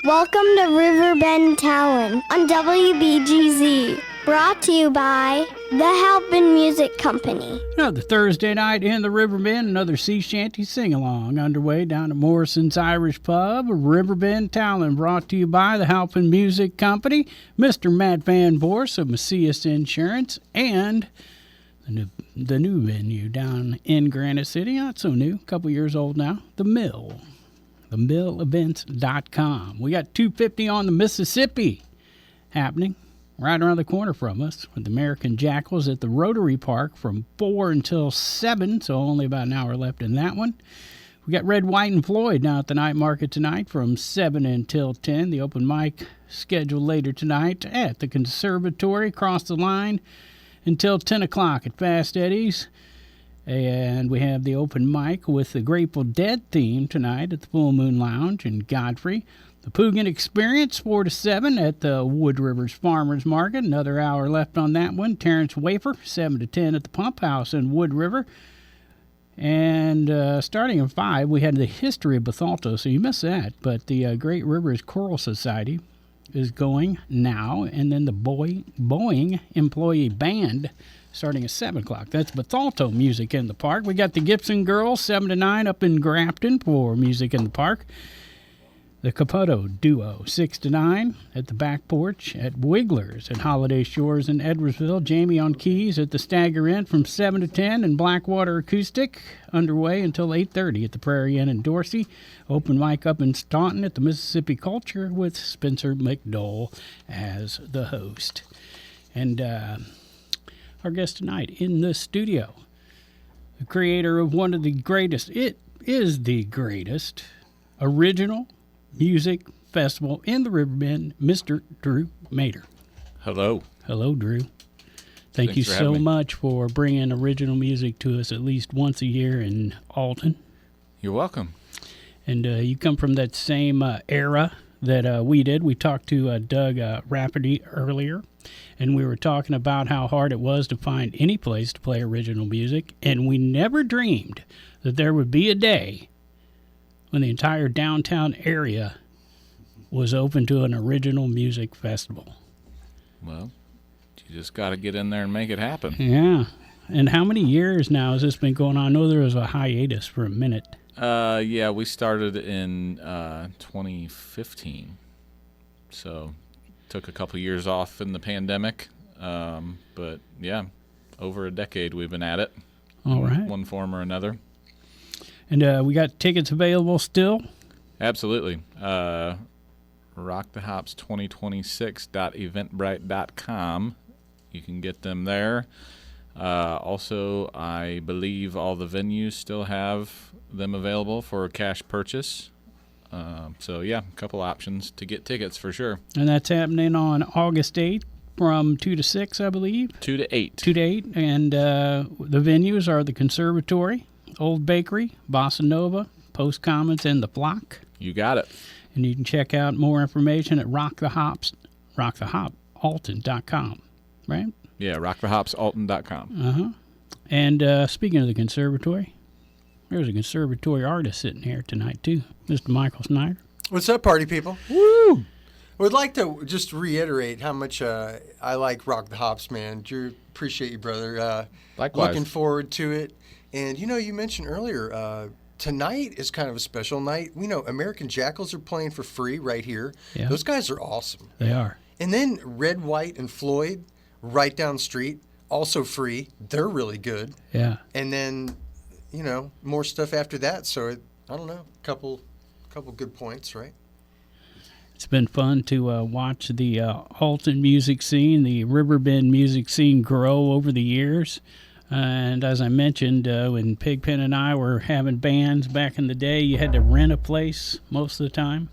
Welcome to Riverbend Talon on WBGZ. Brought to you by the Halpin Music Company. Another Thursday night in the Riverbend, another sea shanty sing-along underway down at Morrison's Irish Pub, Riverbend Talon, brought to you by the Halpin Music Company, Mr. Matt Van Voorhis of Macias Insurance, and the new venue down in Granite City, not so new, a couple years old now, The Mill, themillevents.com. We got 250 on the Mississippi happening right around the corner from us with the American Jackals at the Rotary Park from 4 until 7, so only about an hour left in that one. We got Red, White, and Floyd down at the night market tonight from 7 until 10. The open mic scheduled later tonight at the Conservatory, across the line until 10 o'clock at Fast Eddie's. And we have the open mic with the Grateful Dead theme tonight at the Full Moon Lounge in Godfrey. The Pugin Experience, 4 to 7 at the Wood Rivers Farmers Market. Another hour left on that one. Terrence Wafer, 7 to 10 at the Pump House in Wood River. And starting at 5, we had the History of Bethalto, so you missed that. But the Great Rivers Choral Society is going now. And then the Boeing Employee Band starting at 7 o'clock. That's Bethalto Music in the Park. We got the Gibson Girls, 7 to 9 up in Grafton for Music in the Park. The Caputo Duo, 6 to 9 at the Back Porch at Wiggler's at Holiday Shores in Edwardsville. Jamie on keys at the Stagger Inn from 7 to 10, and Blackwater Acoustic underway until 8:30 at the Prairie Inn in Dorsey. Open mic up in Staunton at the Mississippi Culture with Spencer McDowell as the host. And our guest tonight in the studio, the creator of one of the greatest, it is the greatest original music festival in the Riverbend, Mr. Drew Mader. Hello. Hello, Drew. Thanks you so much for bringing original music to us at least once a year in Alton. You're welcome. And you come from that same era that we did. We talked to Doug Rafferty earlier, and we were talking about how hard it was to find any place to play original music, and we never dreamed that there would be a day when the entire downtown area was open to an original music festival. Well, you just got to get in there and make it happen. Yeah. And how many years now has this been going on? I know there was a hiatus for a minute. Yeah, we started in 2015. So took a couple years off in the pandemic. But, yeah, over a decade we've been at it. All right. One form or another. And we got tickets available still? Absolutely. rockthehops2026.eventbrite.com. You can get them there. Also, I believe all the venues still have them available for cash purchase. So, yeah, a couple options to get tickets for sure. And that's happening on August 8th from 2 to 6, I believe? 2 to 8. 2 to 8. And the venues are the Conservatory, Old Bakery, Bossa Nova, Post Commons, and The Flock. You got it. And you can check out more information at rockthehopalton.com, right? Yeah, rockthehopsalton.com. Uh-huh. And speaking of the Conservatory, there's a Conservatory artist sitting here tonight, too, Mr. Michael Snyder. What's up, party people? Woo! Would like to just reiterate how much I like Rock the Hops, man. Drew, appreciate you, brother. Likewise. Looking forward to it. And, you mentioned earlier, tonight is kind of a special night. We know American Jackals are playing for free right here. Yeah. Those guys are awesome. They are. And then Red, White, and Floyd, right down the street, also free. They're really good. Yeah. And then, more stuff after that. So, I don't know, couple good points, right? It's been fun to watch the Alton music scene, the Riverbend music scene grow over the years. And as I mentioned, when Pigpen and I were having bands back in the day, you had to rent a place most of the time.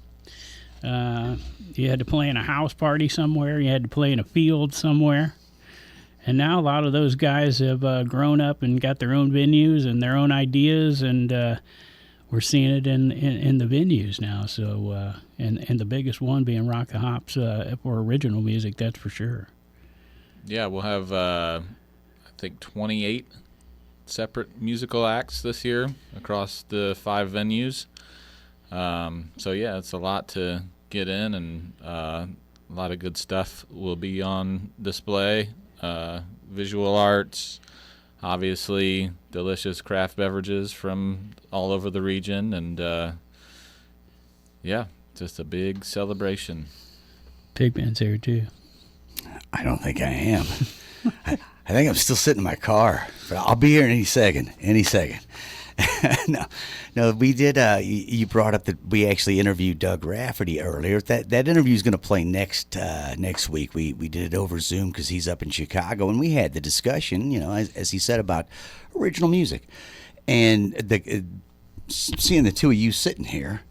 You had to play in a house party somewhere. You had to play in a field somewhere. And now a lot of those guys have grown up and got their own venues and their own ideas, and we're seeing it in the venues now. So, and the biggest one being Rock the Hops for original music, that's for sure. Yeah, we'll have, I think, 28 separate musical acts this year across the 5 venues. So, yeah, it's a lot to get in, and a lot of good stuff will be on display. Visual arts, obviously delicious craft beverages from all over the region, and just a big celebration. Pigman's here too. I don't think I am. I think I'm still sitting in my car, but I'll be here any second. No, we did. You brought up that we actually interviewed Doug Rafferty earlier. That interview is going to play next week. We did it over Zoom because he's up in Chicago, and we had the discussion, as he said, about original music, and seeing the two of you sitting here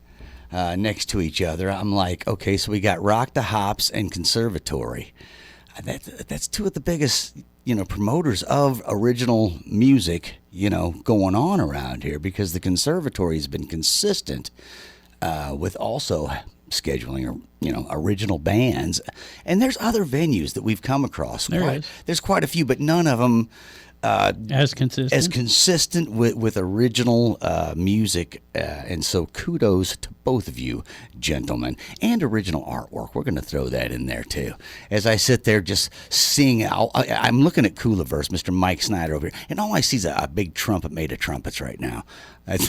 next to each other, I'm like, okay, so we got Rock the Hops and Conservatory. That's two of the biggest, promoters of original music, going on around here, because the Conservatory has been consistent with also scheduling, original bands. And there's other venues that we've come across. There's quite a few, but none of them as consistent with original music, and so kudos to both of you, gentlemen, and original artwork. We're going to throw that in there too. As I sit there just seeing, I'm looking at Kooliverse, Mr. Mike Snyder over here, and all I see is a big trumpet made of trumpets right now. and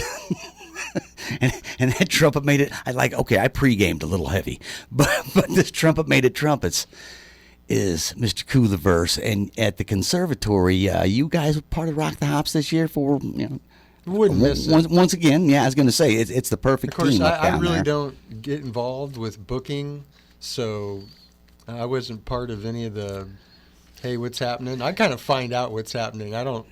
that trumpet made it. I pre-gamed a little heavy, but this trumpet made of trumpets is Mr. Kooliverse. And at the Conservatory, you guys were part of Rock the Hops this year for, Wouldn't miss it. Once again, I was going to say, it's the perfect team. Of course, I really there. don't get involved with booking, so I wasn't part of any of the, hey, what's happening? I kind of find out what's happening. I don't.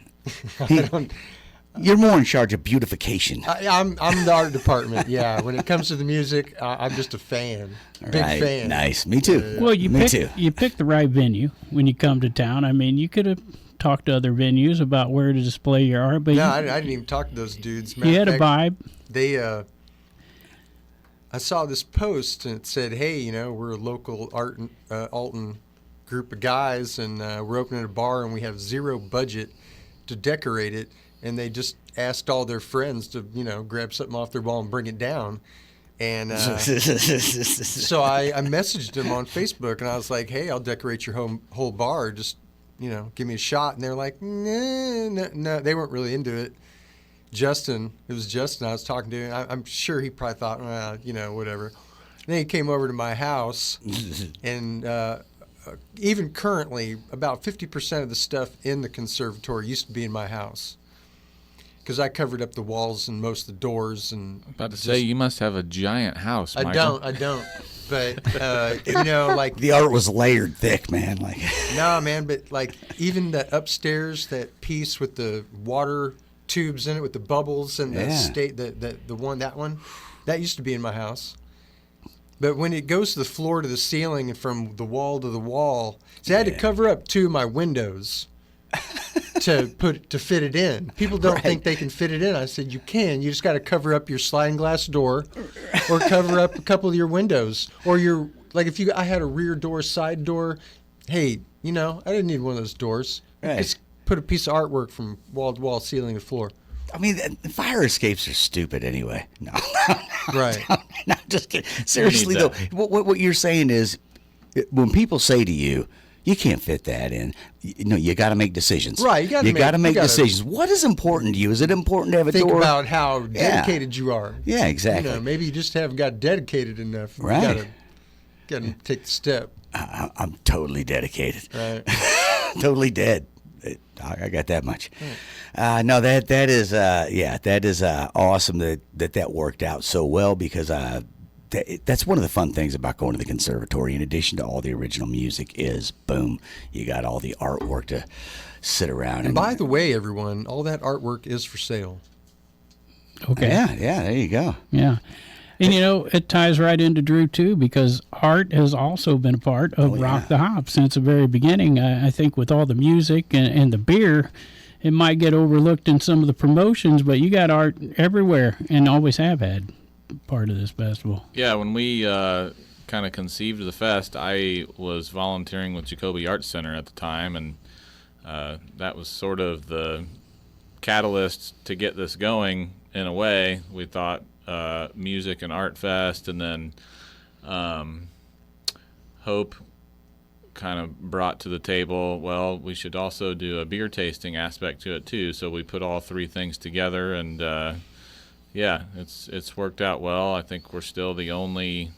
You're more in charge of beautification. I'm the art department. Yeah, when it comes to the music, I'm just a fan, big fan. Nice, me too. Well, you picked the right venue when you come to town. I mean, you could have talked to other venues about where to display your art, but I didn't even talk to those dudes. You had a vibe. I saw this post and it said, "Hey, we're a local Alton group of guys, and we're opening a bar, and we have zero budget to decorate it." And they just asked all their friends to, grab something off their wall and bring it down. And so I messaged them on Facebook, and I was like, hey, I'll decorate your whole bar. Just, give me a shot. And they're like, no. They weren't really into it. It was Justin I was talking to, and I'm sure he probably thought, whatever. And then he came over to my house, and even currently, about 50% of the stuff in the Conservatory used to be in my house. Because I covered up the walls and most of the doors. And about to say, you must have a giant house, Michael. I don't. But, the art was layered thick, man. No, man, but, even the upstairs, that piece with the water tubes in it with the bubbles and that one, that used to be in my house. But when it goes to the floor to the ceiling and from the wall to the wall, I had to cover up two of my windows. to fit it in. People don't think they can fit it in. I said, you can. You just got to cover up your sliding glass door, or cover up a couple of your windows, or I had a rear door, side door. Hey, I didn't need one of those doors. Right. Just put a piece of artwork from wall to wall, ceiling to floor. I mean, the fire escapes are stupid anyway. No, right. No, just kidding. Seriously though, what you're saying is, when people say to you, you can't fit that in. You got to make decisions. Right, you got to make decisions. What is important to you? Is it important to have a door? Think about how dedicated you are. Yeah, exactly. Maybe you just haven't got dedicated enough. Right. You got to take the step. I'm totally dedicated. Right. Totally dead. I got that much. No, that is awesome that worked out so well, because that's one of the fun things about going to the Conservatory. In addition to all the original music, is boom, you got all the artwork to sit around. And by the way, everyone, all that artwork is for sale. Okay. Yeah, there you go. Yeah. And, it ties right into Drew, too, because art has also been a part of Rock the Hop since the very beginning. I think with all the music and the beer, it might get overlooked in some of the promotions, but you got art everywhere and always have had part of this festival. Yeah, when we kind of conceived the fest, I was volunteering with Jacoby Arts Center at the time, and that was sort of the catalyst to get this going in a way. We thought music and art fest, and then Hope kind of brought to the table, well, we should also do a beer tasting aspect to it too. So we put all three things together, and yeah, it's worked out well. I think we're still the only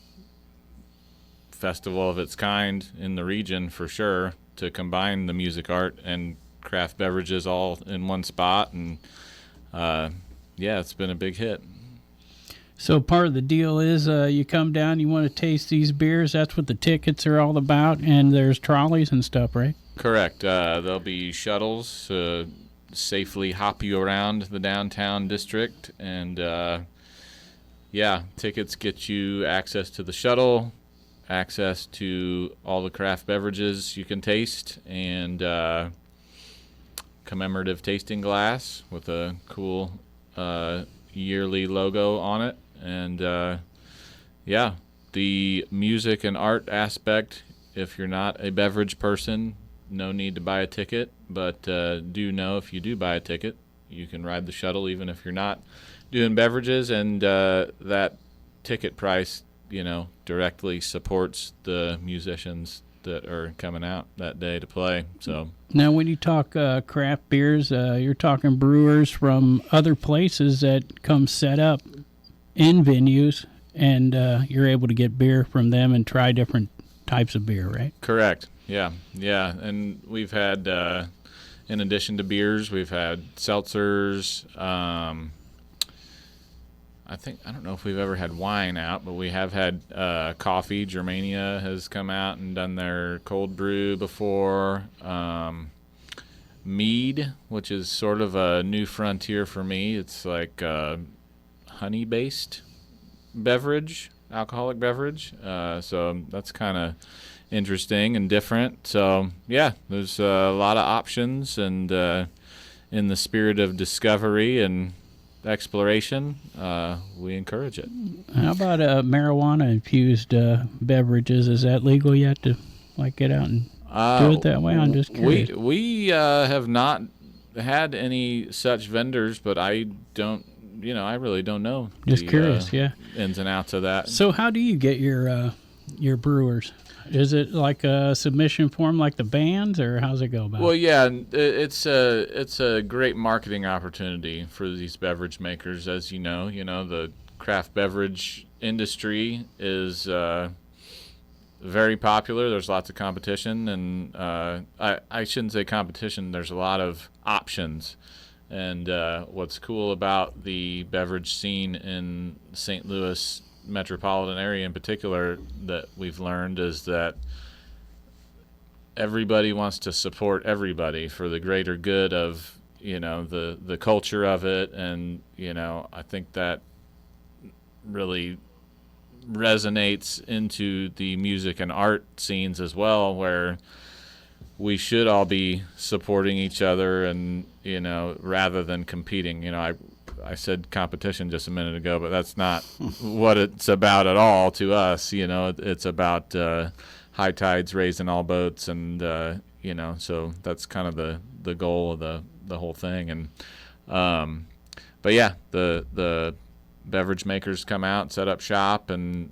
festival of its kind in the region for sure to combine the music, art, and craft beverages all in one spot, and yeah, it's been a big hit. So part of the deal is you come down, you want to taste these beers. That's what the tickets are all about, and there's trolleys and stuff, right? Correct. There'll be shuttles to safely hop you around the downtown district, and yeah, tickets get you access to the shuttle, access to all the craft beverages you can taste, and commemorative tasting glass with a cool yearly logo on it. And yeah, the music and art aspect, if you're not a beverage person, no need to buy a ticket, but do know if you do buy a ticket, you can ride the shuttle even if you're not doing beverages, and that ticket price, you know, directly supports the musicians that are coming out that day to play. So now when you talk craft beers, you're talking brewers from other places that come set up in venues, and you're able to get beer from them and try different types of beer, right? Correct. Yeah. And we've had, in addition to beers, we've had seltzers. I don't know if we've ever had wine out, but we have had coffee. Germania has come out and done their cold brew before. Mead, which is sort of a new frontier for me. It's like honey-based beverage, alcoholic beverage. So that's kind of interesting and different. So yeah, there's a lot of options, and in the spirit of discovery and exploration, we encourage it. How about marijuana infused beverages? Is that legal yet to get out and do it that way? I'm just curious. We have not had any such vendors, but I really don't know. Just curious, yeah. Ins and outs of that. So how do you get your brewers? Is it like a submission form like the bands, or how's it go about? Well, yeah, it's a great marketing opportunity for these beverage makers. As you know, the craft beverage industry is very popular. There's lots of competition, and I shouldn't say competition. There's a lot of options. And what's cool about the beverage scene in St. Louis metropolitan area in particular that we've learned is that everybody wants to support everybody for the greater good of the culture of it, and I think that really resonates into the music and art scenes as well, where we should all be supporting each other, and rather than competing. I said competition just a minute ago, but that's not what it's about at all to us. It's about high tides raising all boats, and so that's kind of the goal of the whole thing. And but yeah, the beverage makers come out, set up shop, and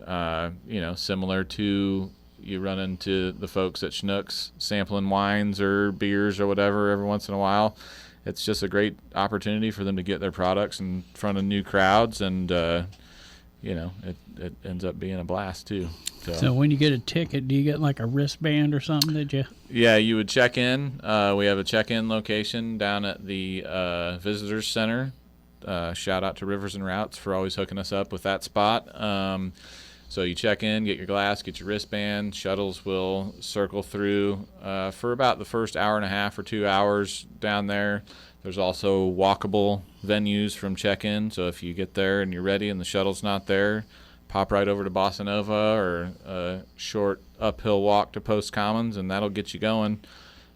similar to you run into the folks at Schnucks sampling wines or beers or whatever every once in a while. It's just a great opportunity for them to get their products in front of new crowds, and it ends up being a blast too. So when you get a ticket, do you get like a wristband or something? Did you? Yeah, you would check in. We have a check-in location down at the Visitors Center. Shout out to Rivers and Routes for always hooking us up with that spot. So you check in, get your glass, get your wristband. Shuttles will circle through for about the first hour and a half or 2 hours down there. There's also walkable venues from check-in. So if you get there and you're ready and the shuttle's not there, pop right over to Bossa Nova or a short uphill walk to Post Commons, and that'll get you going.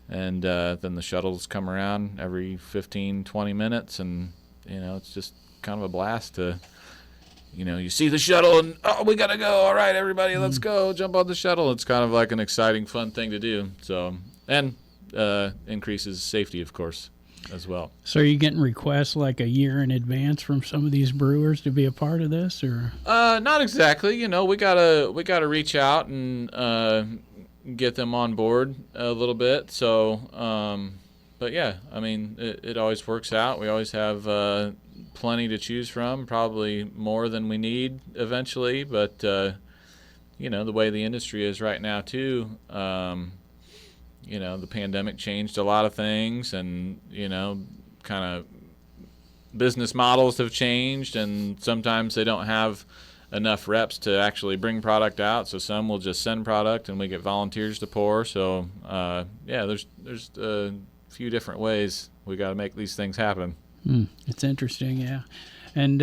And then the shuttles come around every 15, 20 minutes, and it's just kind of a blast to... you see the shuttle and, we got to go. All right, everybody, let's go. Jump on the shuttle. It's kind of like an exciting, fun thing to do. So, and increases safety, of course. as well. So are you getting requests like a year in advance from some of these brewers to be a part of this, or? Not exactly. You know, we gotta reach out and get them on board a little bit. So, but yeah, I mean, it always works out. We always have plenty to choose from, probably more than we need eventually. But you know, the way the industry is right now too. You know, the pandemic changed a lot of things, and you know, kind of business models have changed, and sometimes they don't have enough reps to actually bring product out. So some will just send product, and we get volunteers to pour. So yeah, there's a few different ways we got to make these things happen. It's interesting, yeah. And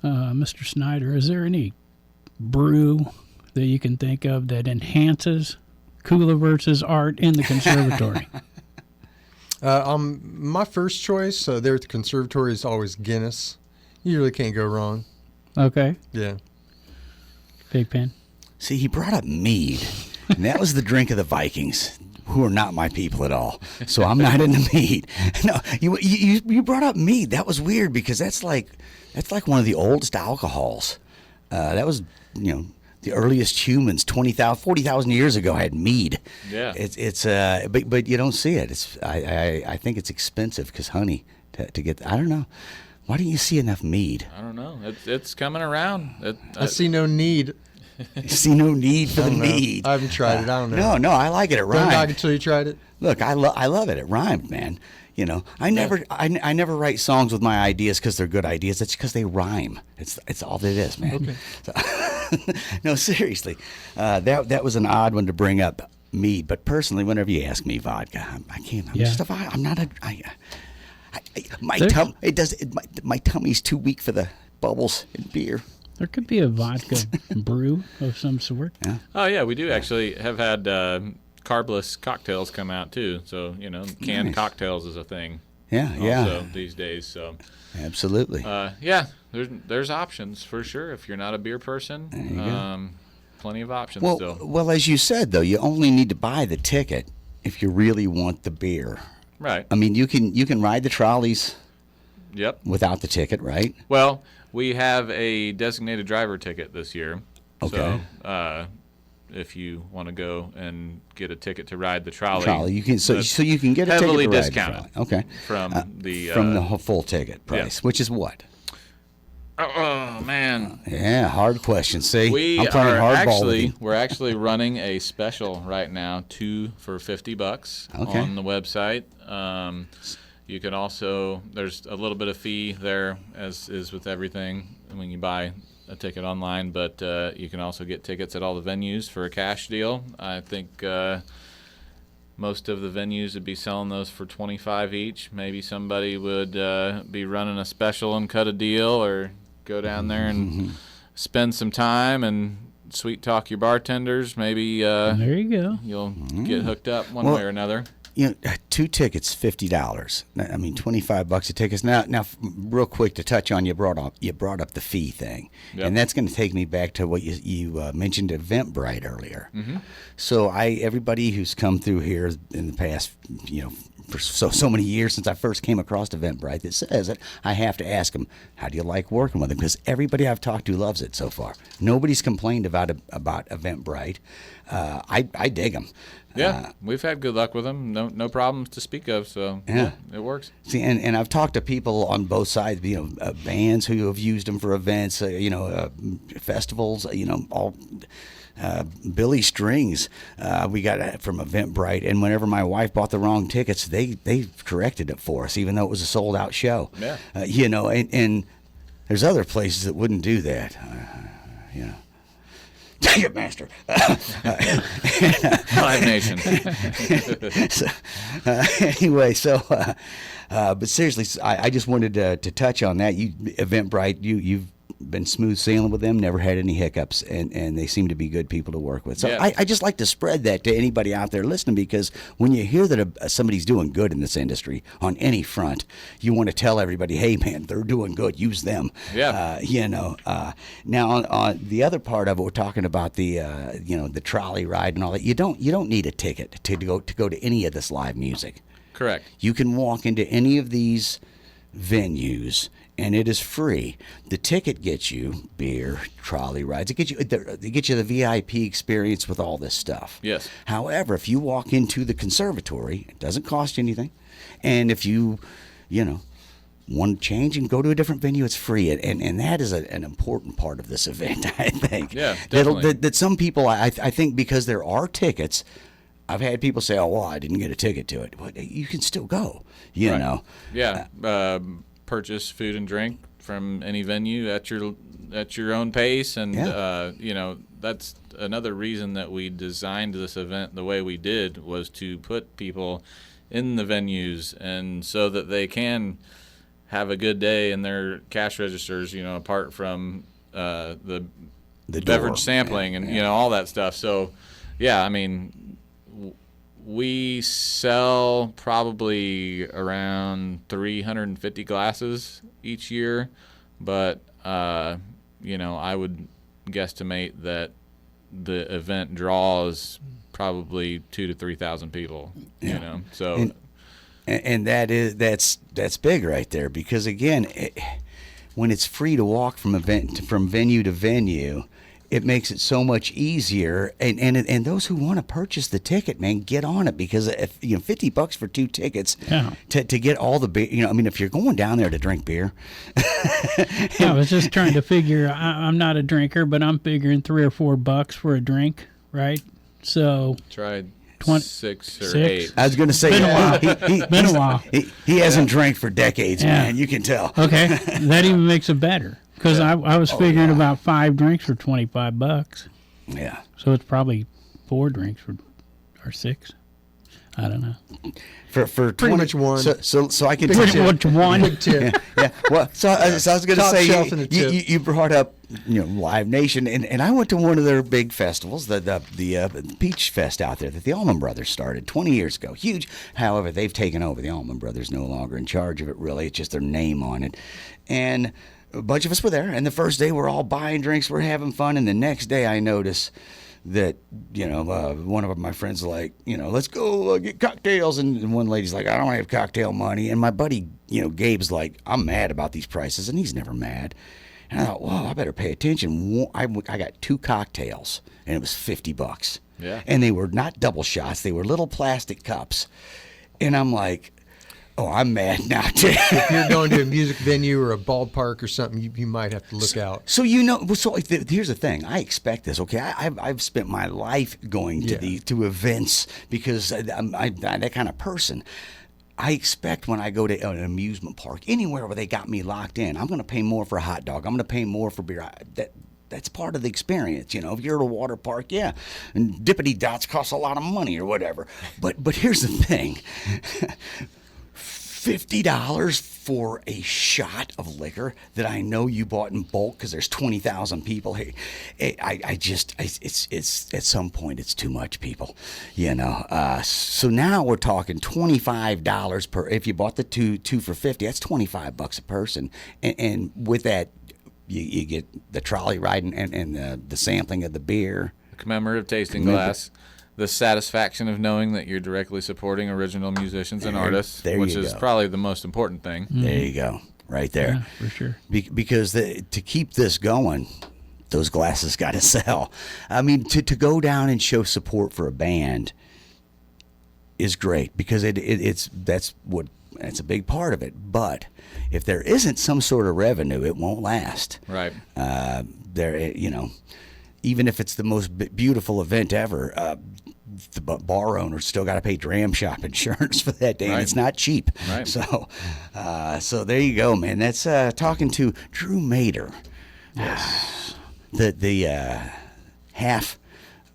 Mr. Snyder, is there any brew that you can think of that enhances Kooliverse's art in the Conservatory? My first choice there at the Conservatory is always Guinness. You really can't go wrong. Okay. Yeah. Big Pen. See, he brought up mead, and that was the drink of the Vikings, who are not my people at all. So I'm not into mead. No, you brought up mead. That was weird because that's like one of the oldest alcohols. That was, you know, the earliest humans 40,000 years ago had mead. Yeah. But you don't see it. I think it's expensive because honey to get. I don't know. Why don't you see enough mead? I don't know. It's coming around. I see no need. You see no need for the mead. I haven't tried it. I don't know. No, I like it. It Don't knock rhymed. until you tried it. Look, I love it. It rhymed, man. You know, I never write songs with my ideas because they're good ideas. It's because they rhyme. It's all it is, man. Okay. So, no, seriously, that was an odd one to bring up, mead. But personally, whenever you ask me vodka, I can't. I'm just a. I'm not a. My tummy's too weak for the bubbles in beer. There could be a vodka brew of some sort. Yeah. Oh yeah, we do actually have had carbless cocktails come out too. So you know, canned Nice. cocktails is a thing. Yeah. Also these days. So Absolutely. yeah, there's options for sure. If you're not a beer person, There you go. plenty of options still. Well, as you said though, you only need to buy the ticket if you really want the beer. Right. I mean, you can ride the trolleys Yep. without the ticket, right? Well, we have a designated driver ticket this year. Okay. So if you want to go and get a ticket to ride the trolley, You can so that's you can get a heavily ticket to ride the discounted. trolley. Okay. From the whole full ticket price, which is what? oh man. Yeah, hard question. See, I'm We're playing hardball with you. actually running a special right now, 2 for $50 Okay. on the website. You can also, there's a little bit of fee there, as is with everything when you buy a ticket online, but you can also get tickets at all the venues for a cash deal. I think most of the venues would be selling those for $25 each. Maybe somebody would be running a special and cut a deal, or go down there and spend some time and sweet talk your bartenders. Maybe There you go. you'll get hooked up one Well, way or another. You know, 2 tickets, $50. I mean, $25 a ticket. Now, real quick to touch on, you brought up the fee thing, Yep. and that's going to take me back to what you mentioned Eventbrite earlier. Mm-hmm. So everybody who's come through here in the past, you know, for so many years since I first came across Eventbrite, that says that I have to ask them, how do you like working with them? Because everybody I've talked to loves it so far. Nobody's complained about Eventbrite. I dig them. Yeah, we've had good luck with them. No problems to speak of. So Yeah. it works. See, and I've talked to people on both sides, you know, bands who have used them for events, festivals, you know, all. Billy Strings, we got from Eventbrite, and whenever my wife bought the wrong tickets, they corrected it for us, even though it was a sold out show. Yeah. You know, and there's other places that wouldn't do that. You know. Ticketmaster. Live Nation. Anyway, but seriously, I just wanted to touch on that. Eventbrite, you've been smooth sailing with them, never had any hiccups, and they seem to be good people to work with. So Yeah. I just like to spread that to anybody out there listening, because when you hear that somebody's doing good in this industry on any front, you want to tell everybody, hey man, they're doing good, use them. Yeah. Now on the other part of it, we're talking about the the trolley ride and all that. You don't need a ticket to go to any of this live music. Correct. You can walk into any of these venues, and it is free. The ticket gets you beer, trolley rides. It gets you the VIP experience with all this stuff. Yes. However, if you walk into the conservatory, it doesn't cost you anything. And if you want to change and go to a different venue, it's free. And that is an important part of this event, I think. Yeah, definitely. That some people, I think because there are tickets, I've had people say, oh, well, I didn't get a ticket to it. Well, you can still go, you know. Yeah. Purchase food and drink from any venue at your own pace. And, that's another reason that we designed this event the way we did, was to put people in the venues and so that they can have a good day in their cash registers, apart from the beverage sampling and all that stuff. So, yeah, I mean, we sell probably around 350 glasses each year, but I would guesstimate that the event draws probably 2,000 to 3,000 people. So. And that's big right there, because again, when it's free to walk from venue to venue, it makes it so much easier. And those who want to purchase the ticket, man, get on it, because if $50 for 2 tickets to get all the beer. If you're going down there to drink beer. I was just trying to figure. I'm not a drinker, but I'm figuring $3 or $4 for a drink, right? So tried 6 or 8. I was going to say, been a while. He hasn't drank for decades, man. You can tell. Okay, that even makes it better, because I was figuring about 5 drinks for $25. Yeah. So it's probably 4 drinks or 6. I don't know. For pretty much one. So I can pretty much one. Big tip. Yeah. Well, so I was going to Top say, shelf and a tip. you brought up Live Nation, and I went to one of their big festivals, the Peach Fest out there that the Allman Brothers started 20 years ago. Huge. However, they've taken over. The Allman Brothers no longer in charge of it. Really, it's just their name on it. And a bunch of us were there. And the first day we're all buying drinks, we're having fun, and the next day I notice that one of my friends like, let's go get cocktails, and one lady's like, I don't have cocktail money, and my buddy Gabe's like, I'm mad about these prices, and he's never mad. And I thought, well, I better pay attention. I got 2 cocktails, and it was $50. Yeah. And they were not double shots, they were little plastic cups, and I'm like, oh, I'm mad now too. If you're going to a music venue or a ballpark or something, you might have to look out. So here's the thing. I expect this. Okay, I've spent my life going to events, because I'm that kind of person. I expect when I go to an amusement park, anywhere where they got me locked in, I'm going to pay more for a hot dog. I'm going to pay more for beer. That's part of the experience, If you're at a water park, and Dippity Dots costs a lot of money or whatever. But here's the thing. $50 for a shot of liquor that I know you bought in bulk because there's 20,000 people here. It's at some point it's too much, people. So now we're talking $25 per. If you bought the two for $50, that's $25 a person, and with that you get the trolley ride and the sampling of the beer, commemorative tasting glass. The satisfaction of knowing that you're directly supporting original musicians and artists, which is probably the most important thing. There you go, right there. Yeah, for sure. Because to keep this going, those glasses got to sell. I mean, to go down and show support for a band is great, because that's a big part of it. But if there isn't some sort of revenue, it won't last. Right. Even if it's the most beautiful event ever, the bar owner's still got to pay dram shop insurance for that day, and it's not cheap. Right. So there you go, man. That's talking to Drew Mader. Yes. The half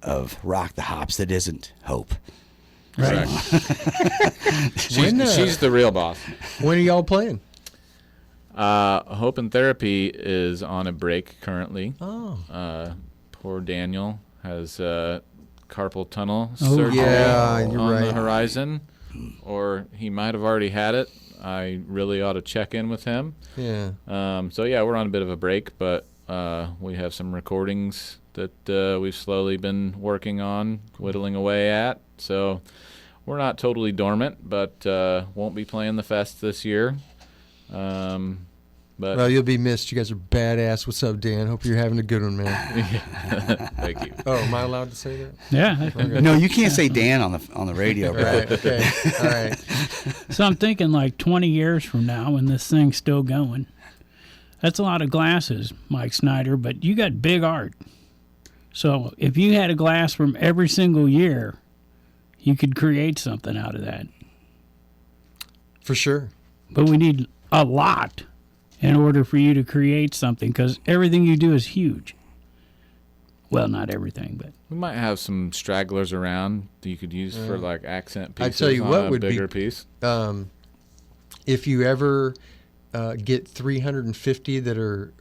of Rock the Hops that isn't Hope. Right. She's the real boss. When are y'all playing? Hope and Therapy is on a break currently. Oh. Poor Daniel has carpal tunnel surgery you're on right. the horizon, or he might have already had it. I really ought to check in with him. Yeah. We're on a bit of a break, but we have some recordings that we've slowly been working on, whittling away at. So we're not totally dormant, but won't be playing the fest this year. But Well, you'll be missed. You guys are badass. What's up, Dan? Hope you're having a good one, man. thank you. Oh, am I allowed to say that? Yeah. Okay. No, you can't say Dan on the radio, bro. Right. Okay. All right. So I'm thinking like 20 years from now when this thing's still going. That's a lot of glasses, Mike Snyder, but you got big art. So if you had a glass from every single year, you could create something out of that. For sure. But we need a lot in order for you to create something because everything you do is huge. Well, not everything, but We might have some stragglers around that you could use for like accent I pieces tell you on what a would be- bigger piece. If you ever get 350 that are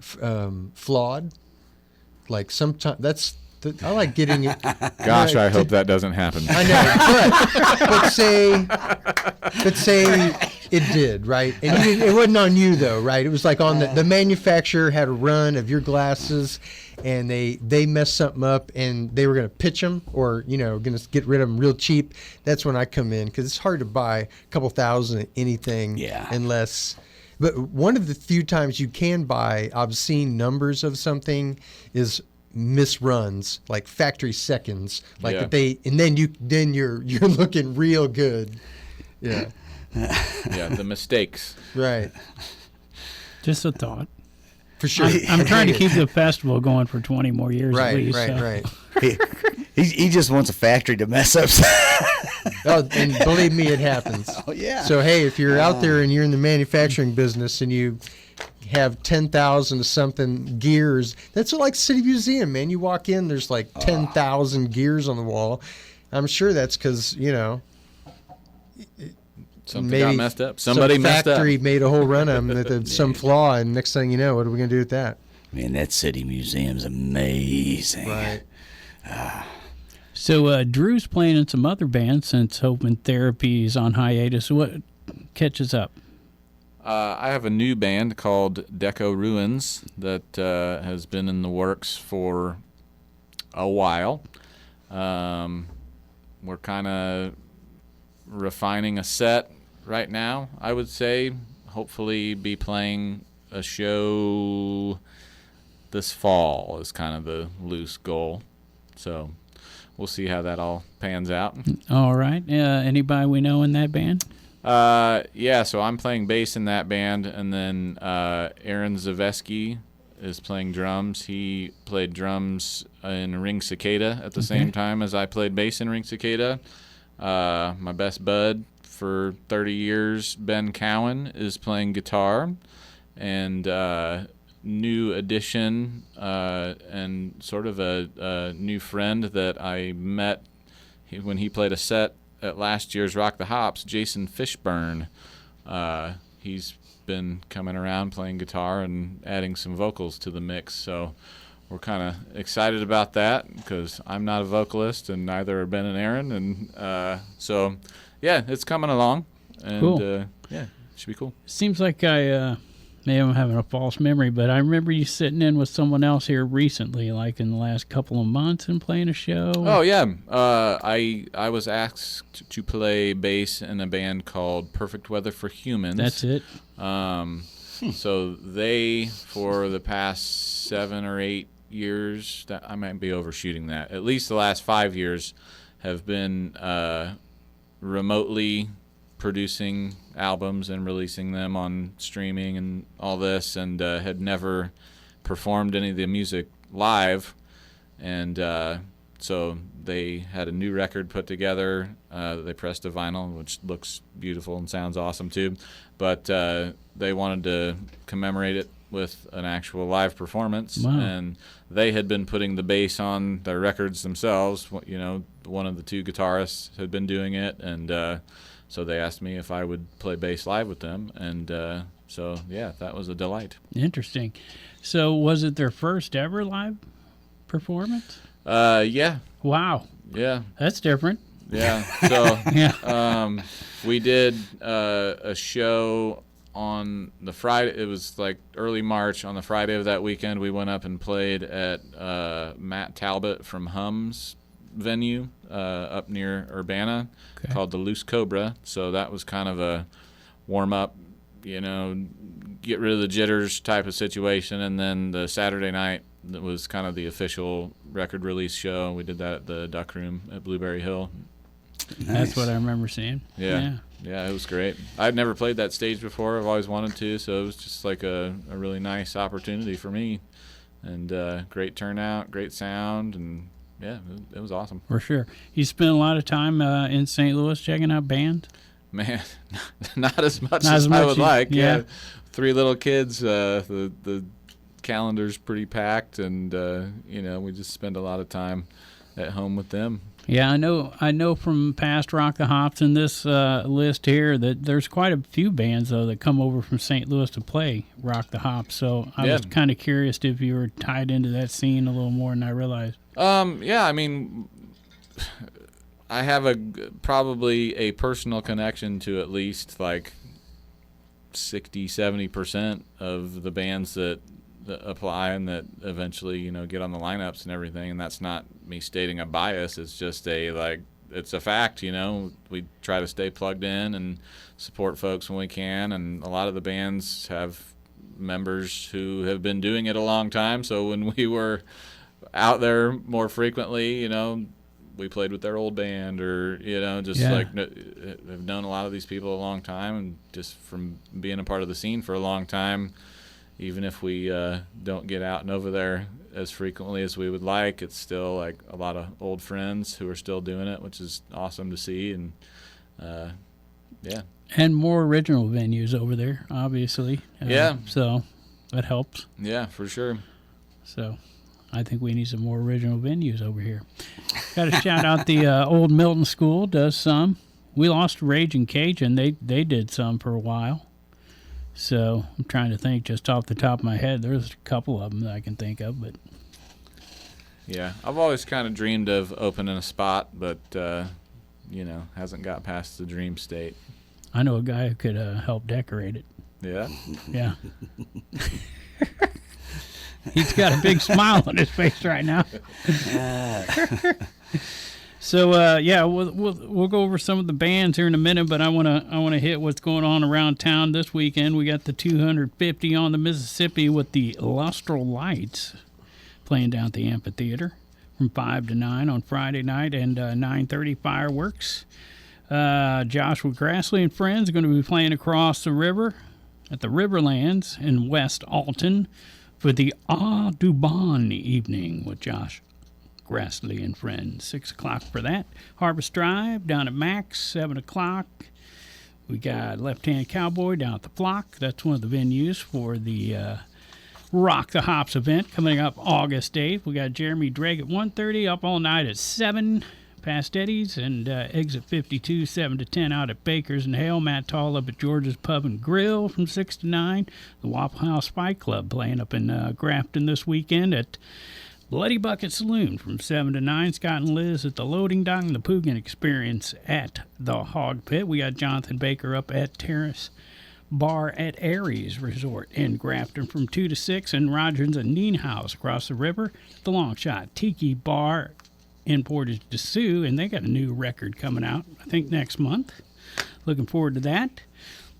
flawed, like sometimes I like getting it. Gosh, I hope that doesn't happen. I know, but say it did, right? And it wasn't on you though, right? It was like on the manufacturer had a run of your glasses, and they messed something up, and they were going to pitch them or going to get rid of them real cheap. That's when I come in because it's hard to buy a couple thousand of anything, unless. But one of the few times you can buy obscene numbers of something is misruns, like factory seconds, like that and then you're looking real good. Yeah. Yeah, the mistakes. Right. just a thought. For sure. I'm trying to keep the festival going for 20 more years at least. Right. He just wants a factory to mess up. Oh, and believe me, it happens. Oh, yeah. So hey, if you're out there and you're in the manufacturing business and you have 10,000 of something gears, that's like City Museum, man. You walk in, there's like 10,000 gears on the wall. I'm sure that's because Something got messed up. Somebody messed up. Factory made a whole run of them with some flaw, and next thing you know, what are we going to do with that? Man, that City Museum's amazing. Right. So Drew's playing in some other bands since Open Therapy is on hiatus. What catches up? I have a new band called Deco Ruins that has been in the works for a while. We're kind of refining a set right now, I would say. Hopefully be playing a show this fall is kind of the loose goal. So we'll see how that all pans out. All right. Anybody we know in that band? Yeah, so I'm playing bass in that band, and then Aaron Zaveski is playing drums. He played drums in Ring Cicada at the same time as I played bass in Ring Cicada. My best bud for 30 years, Ben Cowan, is playing guitar, and new addition and sort of a new friend that I met when he played a set at last year's Rock the Hops, Jason Fishburne. He's been coming around playing guitar and adding some vocals to the mix, so we're kind of excited about that because I'm not a vocalist and neither are Ben and Erin, and so yeah, it's coming along, and cool. Yeah, it should be cool. Seems like maybe I'm having a false memory, but I remember you sitting in with someone else here recently, like in the last couple of months, and playing a show. Oh yeah, I was asked to play bass in a band called Perfect Weather for Humans. That's it. So they, for the past 7 or 8 years, that I might be overshooting that. At least the last 5 years have been remotely producing albums and releasing them on streaming and all this, and had never performed any of the music live, and so they had a new record put together. They pressed a vinyl, which looks beautiful and sounds awesome too, but they wanted to commemorate it with an actual live performance. Wow. And they had been putting the bass on their records themselves. One of the two guitarists had been doing it, and so they asked me if I would play bass live with them, and so yeah, that was a delight. Interesting. So was it their first ever live performance? Yeah. Wow. Yeah. That's different. Yeah. So Yeah. we did a show on the Friday. It was like early March. On the Friday of that weekend, we went up and played at Matt Talbot from Hum's venue up near Urbana Okay. called the Loose Cobra. So that was kind of a warm-up, you know, get rid of the jitters type of situation. And then the Saturday night that was kind of the official record release show. We did that at the Duck Room at Blueberry Hill. That's what I remember seeing. Yeah, it was great. I'd never played that stage before. I've always wanted to, so it was just like a really nice opportunity for me. And great turnout, great sound, and yeah, it was awesome. For sure. You spent a lot of time in St. Louis checking out bands? Man, not as much Not as as I much would you- like. yeah. 3 little kids. The calendar's pretty packed, and you know, we just spend a lot of time at home with them. Yeah, I know from past Rock the Hops in this list here that there's quite a few bands, though, that come over from St. Louis to play Rock the Hops. So I was kind of curious if you were tied into that scene a little more than I realized. Yeah, I mean, I have probably a personal connection to at least like 60-70% of the bands that apply and that eventually, you know, get on the lineups and everything. And that's not me stating a bias. It's just it's a fact, you know. We try to stay plugged in and support folks when we can. And a lot of the bands have members who have been doing it a long time. So when we were out there more frequently, you know, we played with their old band, or, you know, just like have known a lot of these people a long time, and just from being a part of the scene for a long time, even if we don't get out and over there as frequently as we would like, it's still like a lot of old friends who are still doing it, which is awesome to see. And yeah. And more original venues over there, obviously. Yeah. So that helps. Yeah, for sure. So I think we need some more original venues over here. Got to shout out the Old Milton School does some. We lost Raging Cajun. They did some for a while. So I'm trying to think just off the top of my head. There's a couple of them that I can think of, but Yeah, I've always kind of dreamed of opening a spot, but you know, hasn't got past the dream state. I know a guy who could help decorate it. Yeah. Yeah. He's got a big smile on his face right now. So yeah, we'll go over some of the bands here in a minute, but I wanna hit what's going on around town this weekend. We got the 250 on the Mississippi with the Lustral Lights playing down at the amphitheater from 5 to 9 on Friday night, and 9:30 fireworks. Joshua Grassley and friends are going to be playing across the river at the Riverlands in West Alton for the Audubon evening with Josh Grassley and friends. 6 o'clock for that. Harvest Drive down at Max, 7 o'clock. We got Left Hand Cowboy down at the Flock. That's one of the venues for the Rock the Hops event coming up August 8th. We got Jeremy Drake at 1:30, up all night at 7 past Eddie's, and exit 52, 7 to 10 out at Baker's and Hale. Matt Tall up at George's Pub and Grill from 6 to 9. The Waffle House Fight Club playing up in Grafton this weekend at Bloody Bucket Saloon from 7 to 9. Scott and Liz at the Loading Dock, and the Pugin Experience at the Hog Pit. We got Jonathan Baker up at Terrace Bar at Aries Resort in Grafton from 2 to 6, and Rogers and Neen House across the river. The Long Shot Tiki Bar in Portage de Sioux, and they got a new record coming out, I think, next month. Looking forward to that.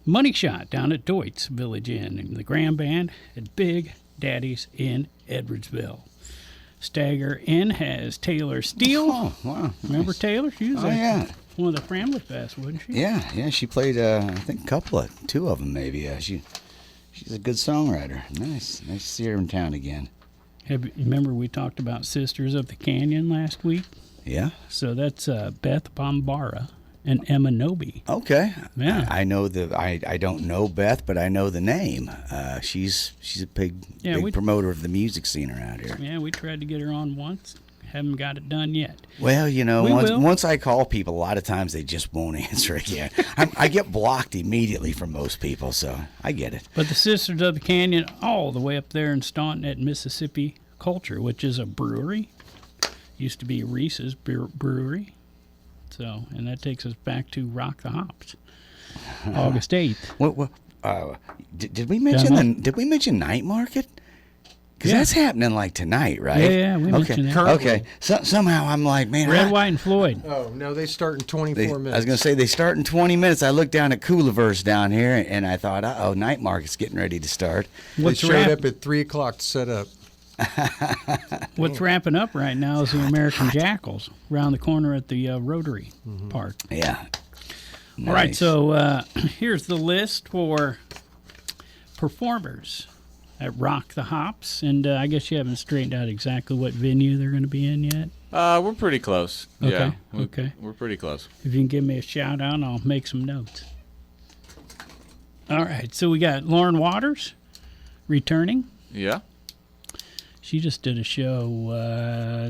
Money Shot down at Deutz Village Inn, and the Grand Band at Big Daddy's in Edwardsville. Stagger Inn has Taylor Steele. Oh, wow. Remember Nice. Taylor? She was Oh, yeah. one of the Framley Fest, wasn't she? Yeah, she played, I think, two of them maybe. She's a good songwriter. Nice to see her in town again. Remember we talked about Sisters of the Canyon last week? Yeah. So that's Beth Bombara and Emma Noby. Okay. Yeah. I know I don't know Beth, but I know the name. She's a big promoter of the music scene around here. Yeah, we tried to get her on once. Haven't got it done yet. Well, you know, We will. once I call people, a lot of times they just won't answer again. I get blocked immediately from most people, so I get it. But the Sisters of the Canyon, all the way up there in Staunton at Mississippi Culture, which is a brewery. Used to be Reese's Brewery. So, and that takes us back to Rock the Hops, August 8th. Did we mention Night Market? Because that's happening like tonight, right? Yeah, we mentioned that. Currently. Okay. Somehow I'm like, man. Red, White, and Floyd. Oh, no, they start in 24 minutes. I was going to say they start in 20 minutes. I looked down at Kooliverse down here, and I thought, night market's getting ready to start. They showed up at 3 o'clock to set up. What's wrapping up right now is the American Jackals around the corner at the Rotary Park. Yeah. All right, Nice. so here's the list for performers at Rock the Hops, and I guess you haven't straightened out exactly what venue they're going to be in yet. We're pretty close. Okay, Yeah, okay. We're pretty close. If you can give me a shout out, I'll make some notes. All right, so we got Lauren Waters returning. Yeah. She just did a show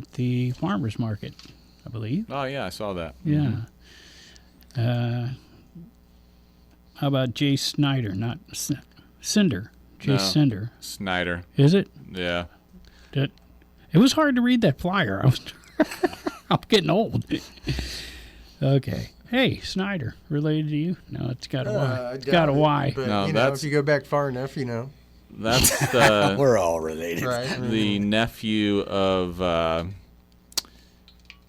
at the farmers market, I believe. Oh, yeah, I saw that. Yeah. How about Jace Snyder? Not Synder. Jace No. Synder. Snyder. Is it? Yeah. It was hard to read that flyer. I'm getting old. Okay. Hey, Snyder. Related to you? No, it's got a Y. It's got a Y. But, No, you know, that's- if you go back far enough, you know. That's the We're all related. Right. the nephew of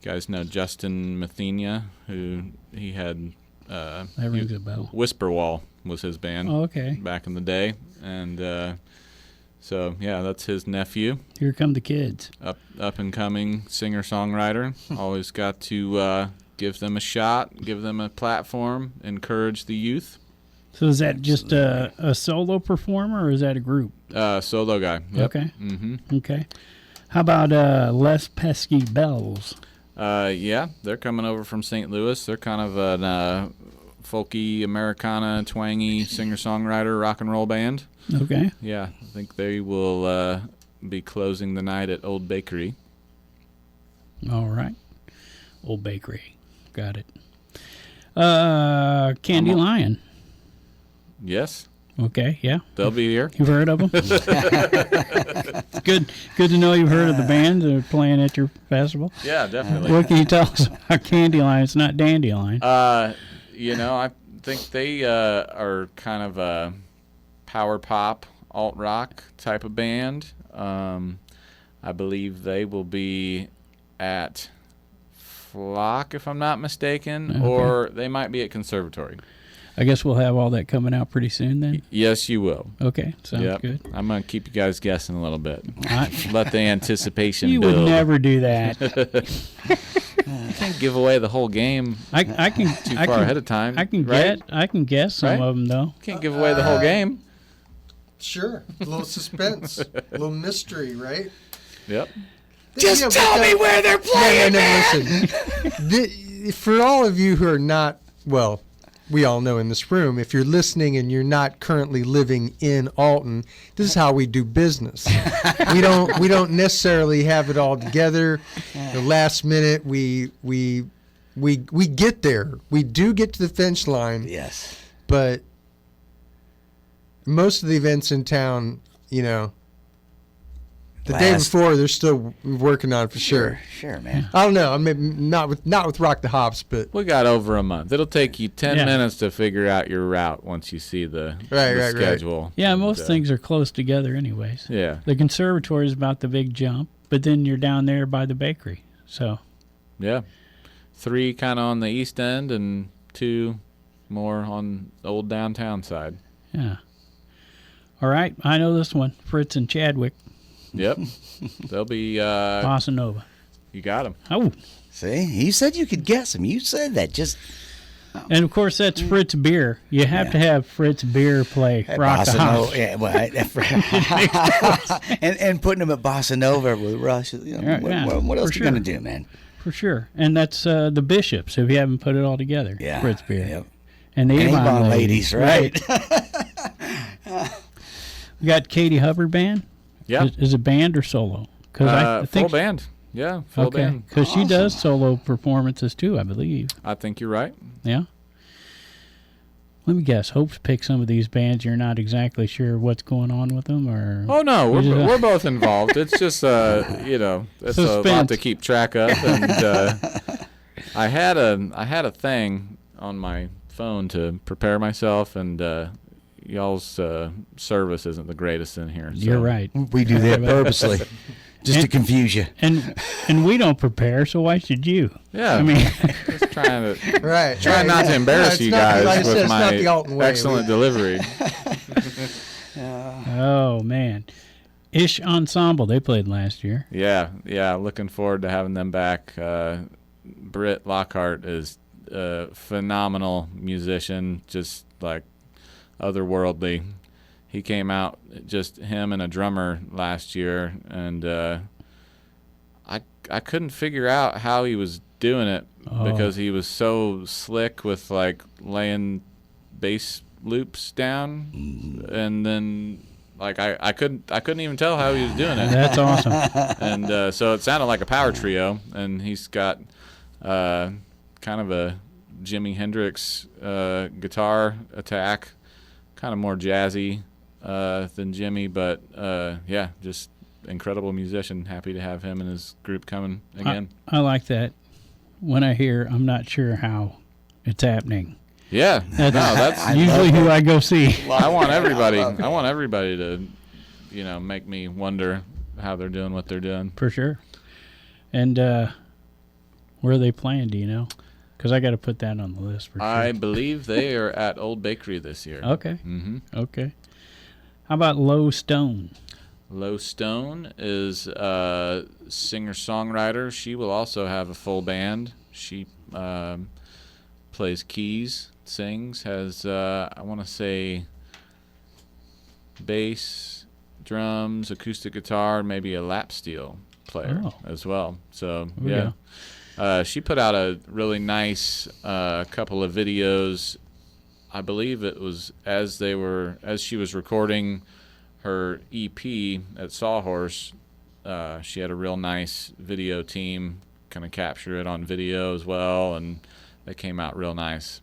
guys know Justin Mathenia, who he had That rings a bell. Whisperwall was his band Oh, okay. back in the day, and so yeah, that's his nephew, Here come the kids. up and coming singer songwriter. Always got to give them a shot, give them a platform, encourage the youth. So is that just a solo performer, or is that a group? Solo guy. Yep. Okay. Mm-hmm. Okay. How about Les Pesky Belles? Yeah, they're coming over from St. Louis. They're kind of a folky, Americana, twangy singer-songwriter rock and roll band. Okay. Yeah, I think they will be closing the night at Old Bakery. All right. Old Bakery. Got it. CandyLion. Yes, Okay, yeah. they'll be here. You've heard of them? Good to know you've heard of the band that are playing at your festival. Yeah, definitely. What can you tell us about CandyLion? It's not Dandelion. I think they are kind of a power pop, alt rock type of band. I believe they will be at Flock, if I'm not mistaken, Okay. or they might be at Conservatory. I guess we'll have all that coming out pretty soon then. Yes, you will. Okay, sounds Yep. good. I'm going to keep you guys guessing a little bit. I- Let the anticipation You build. would never do that. You can't give away the whole game I can too I far can, ahead of time. I can right? guess some Right? of them though. Can't give away the whole game. Sure. A little suspense. A little mystery, right? Yep. Just You know, tell but me where they're playing. Listen. For all of you who are not, well, we all know in this room, if you're listening and you're not currently living in Alton, this is how we do business. we don't necessarily have it all together. The last minute we get there. We do get to the finish line, Yes. but most of the events in town, you know, the day Last- before they're still working on it for sure. Sure, man. I don't know. I mean, not with Rock the Hops, but We got over a month. It'll take you 10 Yeah. minutes to figure out your route once you see the Right. schedule. Yeah, And, most things are close together anyways. Yeah. The conservatory is about the big jump, but then you're down there by the bakery. So, Yeah. 3 kind of on the east end and 2 more on the old downtown side. yeah. All right, I know this one. Fritz and Chadwick, Yep. They'll be, Bossa Nova. you got them. Oh, See, you said you could guess them. You said that. Just and of course that's Fritz Beer. You have to have Fritz Beer play Rock the Bossa House. Nova. Yeah, well, and putting them at Bossa Nova with Rush. You know, Yeah, what else for you gonna sure. do, man? For sure. And that's the Bishops, if you haven't put it all together. Yeah. Fritz Beer. Yep. And the And Avon, Avon ladies, right? We got Katie Hubbard Band. Yeah. Is it band or solo? Because I think full band. Yeah, full okay, band. because she does solo performances too, I believe. I think you're right. Yeah. Let me guess. Hope's picked some of these bands. You're not exactly sure what's going on with them, or Oh no, Is it a- we're both involved. It's just you know, it's a lot Suspense. to keep track of. And I had a thing on my phone to prepare myself, and y'all's service isn't the greatest in here. So. You're right. We do that purposely, just to confuse you. And we don't prepare, so why should you? Yeah, I mean, just trying to Right. trying not to embarrass you guys like I said, with it's not the my Alton way. excellent delivery. oh man, Ish Ensemble, they played last year. Yeah, looking forward to having them back. Britt Lockhart is a phenomenal musician, just like otherworldly. He came out, just him and a drummer last year, and I couldn't figure out how he was doing it because he was so slick with like laying bass loops down, and then like I couldn't even tell how he was doing it. That's awesome. And so it sounded like a power trio, and he's got kind of a Jimi Hendrix guitar attack, kind of more jazzy than Jimmy, but yeah, just incredible musician. Happy to have him and his group coming again. I like that. When I hear, I'm not sure how it's happening. Yeah, that's usually who I go see. I want everybody. I want everybody to, make me wonder how they're doing what they're doing. For sure. And where are they playing? Do you know? Because I got to put that on the list for sure. I believe they are at Old Bakery this year. Okay. Mm-hmm. Okay. How about Low Stone? Low Stone is a singer-songwriter. She will also have a full band. She plays keys, sings, has, I want to say, bass, drums, acoustic guitar, maybe a lap steel player as well. So, yeah. She put out a really nice couple of videos. I believe it was as she was recording her EP at Sawhorse. She had a real nice video team kind of capture it on video as well, and they came out real nice.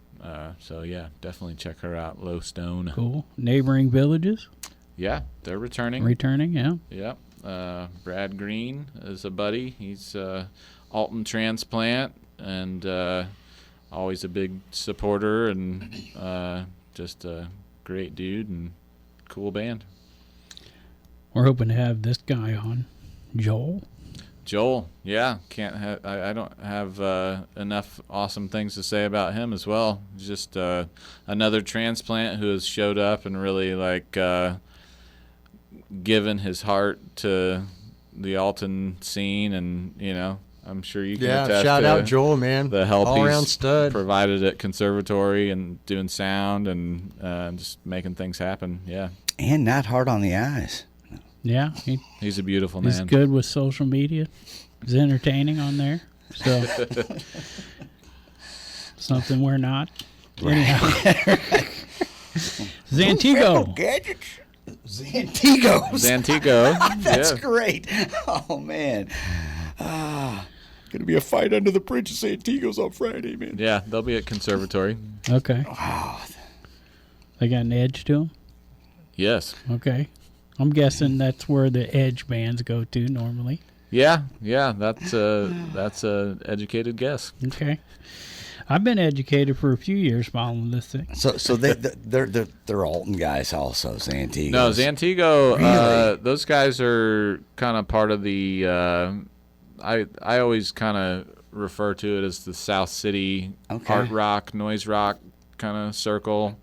So yeah, definitely check her out. Low Stone. Cool. Neighboring villages? Yeah, they're returning. Yeah. Yep. Brad Green is a buddy. He's Alton transplant, and always a big supporter, and just a great dude and cool band. We're hoping to have this guy on, Joel. Yeah, I don't have enough awesome things to say about him as well. Just another transplant who has showed up and really given his heart to the Alton scene, and I'm sure you can attest shout to out Joel, man. The help all around he's stud. provided at Conservatory and doing sound and just making things happen. Yeah, and not hard on the eyes. Yeah, he's a beautiful he's man. good with social media. He's entertaining on there. So something we're not. Anyhow. Zantigo. Gadgets. Zantigo. That's great. Oh, man. Gonna be a fight under the bridge of Zantigos on Friday, man. Yeah, they'll be at Conservatory. Okay. Wow. They got an edge to them? Yes. Okay. I'm guessing that's where the edge bands go to normally. Yeah, that's a educated guess. Okay. I've been educated for a few years following this thing. So they're Alton guys also, Zantigo. No, Zantigo. Really? Those guys are kind of part of the. I always kind of refer to it as the South City art rock, noise rock kind of circle.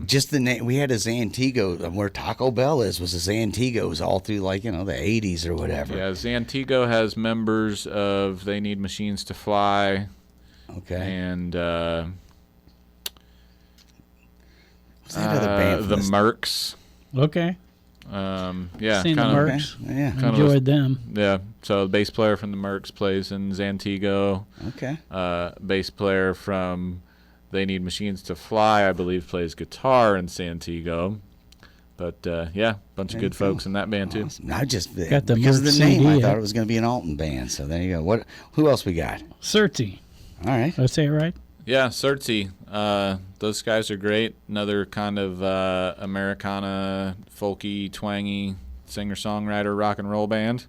Just the name. We had a Zantigo where Taco Bell was a Zantigos all through the 80s or whatever. Yeah, Zantigo has members of They Need Machines to Fly. Okay. And what's that other band? The Mercs. Okay. Yeah, seen the Mercs. Okay. Yeah. Enjoyed them. Yeah. So the bass player from the Mercs plays in Zantigo. Okay. Bass player from They Need Machines to Fly, I believe, plays guitar in Zantigo. But yeah, bunch of good folks in that band too. Awesome. I just Got the because of the Merc name, I CD, thought it was going to be an Alton band. So there you go. Who else we got? Surtsey. All right. Did I say it right? Yeah, Surtsey. Those guys are great. Another kind of Americana, folky, twangy singer-songwriter rock and roll band.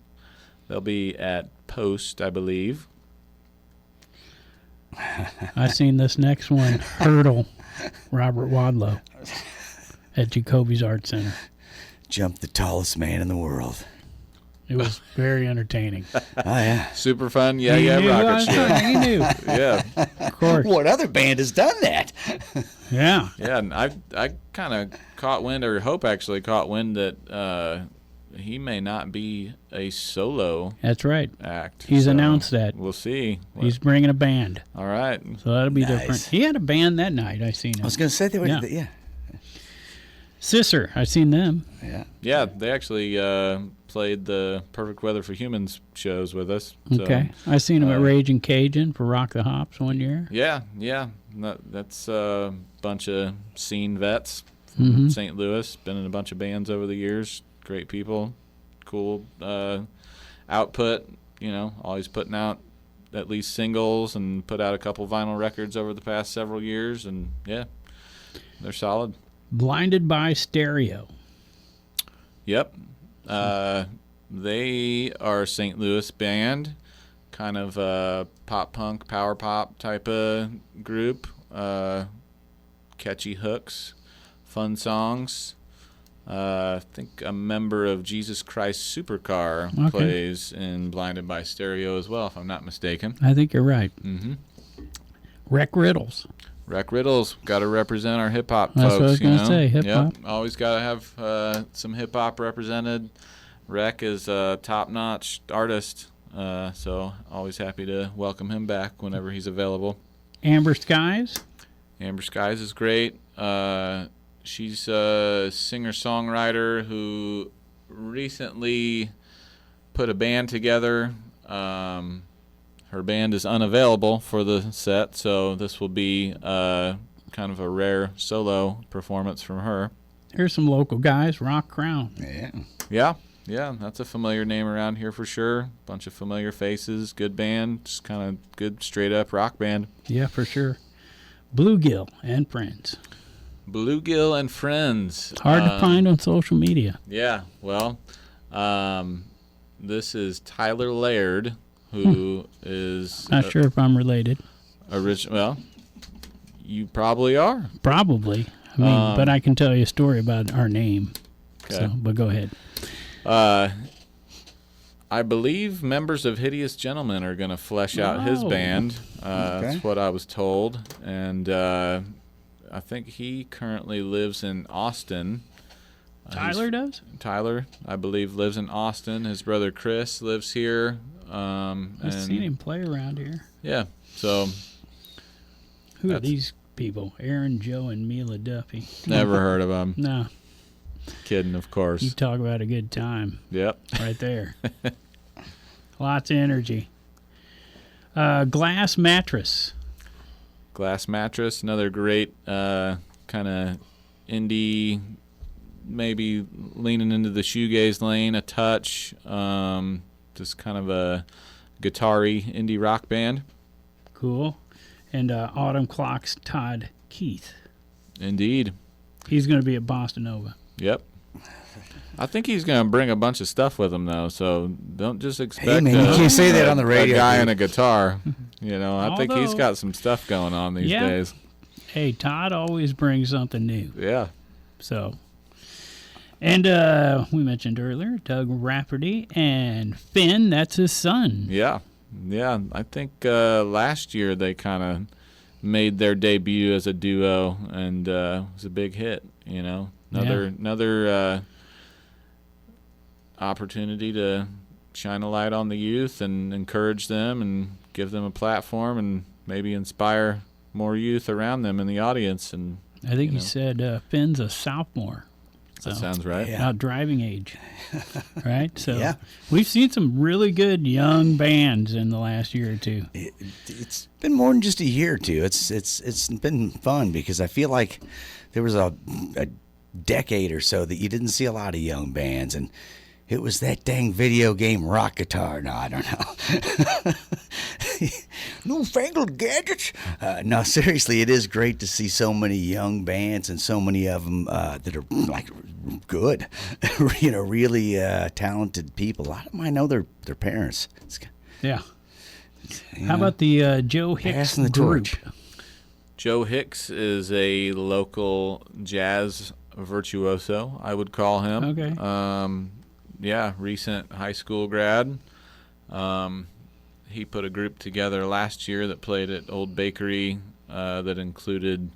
They'll be at Post, I believe. I seen this next one, Hurdle, Robert Wadlow. at Jacoby's Art Center. Jumped the tallest man in the world. It was very entertaining. Oh, yeah. Super fun. Yeah, He knew rocket I was ship. trying, he knew. Yeah, Of course. What other band has done that? Yeah. yeah. And I kind of caught wind, or Hope actually caught wind that he may not be a solo That's right. act. He's So announced that. We'll see. He's bringing a band. All right. So that'll be Nice. different. He had a band that night. I seen him. I was going to say they were, Yeah. yeah. Sisser. I seen them. Yeah. Yeah, they actually played the Perfect Weather for Humans shows with us. So, Okay. I seen him at Raging Cajun for Rock the Hops one year. Yeah. That's a bunch of scene vets from St. Louis. Been in a bunch of bands over the years. Great people. Cool output. Always putting out at least singles and put out a couple vinyl records over the past several years. And, yeah, they're solid. Blinded by Stereo. Yep. They are a St. Louis band, kind of a pop punk, power pop type of group. Catchy hooks, fun songs. I think a member of Jesus Christ Supercar plays in Blinded by Stereo as well, if I'm not mistaken. I think you're right. Mm-hmm. Riddles. Rec Riddles, got to represent our hip hop That's folks. what I was gonna say, hip-hop. Yep, always got to have some hip hop represented. Rec is a top notch artist, so always happy to welcome him back whenever he's available. Amber Skies. Amber Skies is great. She's a singer songwriter who recently put a band together. Her band is unavailable for the set, so this will be kind of a rare solo performance from her. Here's some local guys. Rock Crown. Yeah. Yeah, that's a familiar name around here for sure. Bunch of familiar faces, good band, just kind of good straight-up rock band. Yeah, for sure. Bluegill and Friends. Bluegill and Friends. Hard to find on social media. Yeah, well, this is Tyler Laird, who is Not sure if I'm related. Well, you probably are. Probably. I mean, but I can tell you a story about our name. Okay. So, but go ahead. I believe members of Hideous Gentlemen are going to flesh out his Oh. band. That's what I was told. And I think he currently lives in Austin. Tyler does? Tyler, I believe, lives in Austin. His brother Chris lives here. I've seen him play around here. Yeah, so Who are That's- these people? Erin, Joe, and Mila Duffy. never heard of him. No, Kidding, of you course. talk about a good time Yep. right there. Lots of energy. Glass Mattress. Glass Mattress, another great kind of indie, maybe leaning into the shoegaze lane a touch. Just kind of a guitar-y indie rock band. Cool. And Autumn Clock's Todd Keith. Indeed. He's going to be at Boston Nova. Yep. I think he's going to bring a bunch of stuff with him, though, so don't just expect Hey, man, you can't say that on the radio, a guy dude. and a guitar. I think he's Although- got some stuff going on these Yeah. days. Hey, Todd always brings something new. Yeah. So, and we mentioned earlier, Doug Rafferty and Finn, that's his son. Yeah. I think last year they kind of made their debut as a duo, and it was a big hit. Another opportunity to shine a light on the youth and encourage them and give them a platform and maybe inspire more youth around them in the audience. And I think he said Finn's a sophomore. So, that sounds right. Yeah. out driving age, right? So Yeah. we've seen some really good young bands in the last year or two. It's been more than just a year or two. It's been fun because I feel like there was a decade or so that you didn't see a lot of young bands, and it was that dang video game rock guitar. No, I don't know. Newfangled gadgets. No, seriously, it is great to see so many young bands and so many of them that are like good, really talented people. A lot of them I know their parents. Yeah. How about the Joe Hicks Passing the Group? torch. Joe Hicks is a local jazz virtuoso, I would call him. Okay. Yeah, recent high school grad. He put a group together last year that played at Old Bakery that included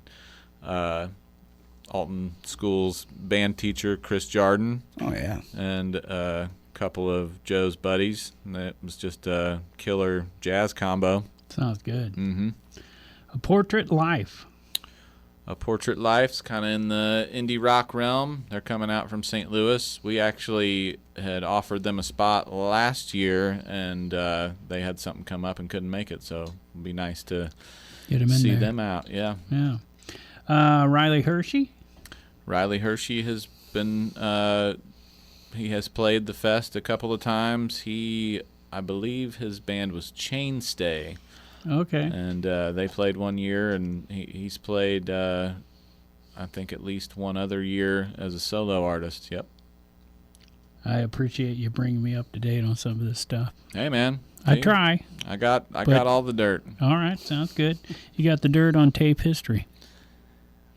Alton School's band teacher, Chris Jarden. Oh, yeah. And a couple of Joe's buddies. And it was just a killer jazz combo. Sounds good. Mm-hmm. A Portrait Life. A Portrait Life's kind of in the indie rock realm. They're coming out from St. Louis. We actually had offered them a spot last year, and they had something come up and couldn't make it. So it'd be nice to Get him in see there. them out. Yeah. Yeah. Riley Hirshey. Riley Hirshey has been. He has played the fest a couple of times. I believe his band was Chainstay. Okay. And they played one year, and he's played, I think, at least one other year as a solo artist. Yep. I appreciate you bringing me up to date on some of this stuff. Hey, man. I try. I got all the dirt. All right, sounds good. You got the dirt on tape history.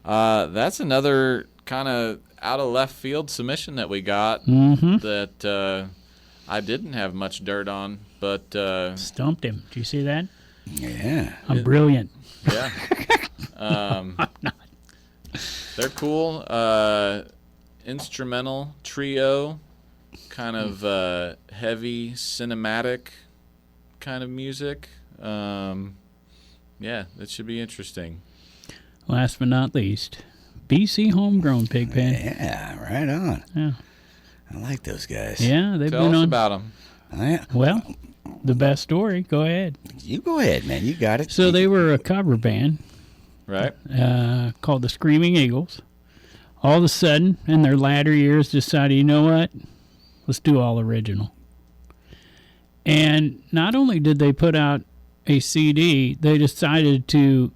That's another kind of out of left field submission that we got that I didn't have much dirt on, but Stumped him. Do you see that? Yeah. I'm brilliant. Yeah. I'm not. They're cool. Instrumental trio, kind of heavy cinematic kind of music. Yeah, that should be interesting. Last but not least, BC Homegrown, Pigpen. Yeah, right on. Yeah. I like those guys. Yeah, they've Tell been us on. about them. Yeah. Well, the best story. Go ahead. You go ahead, man. You got it. So they were a cover band Right? called the Screaming Eagles. All of a sudden, in their latter years, decided, you know what? Let's do all original. And not only did they put out a CD, they decided to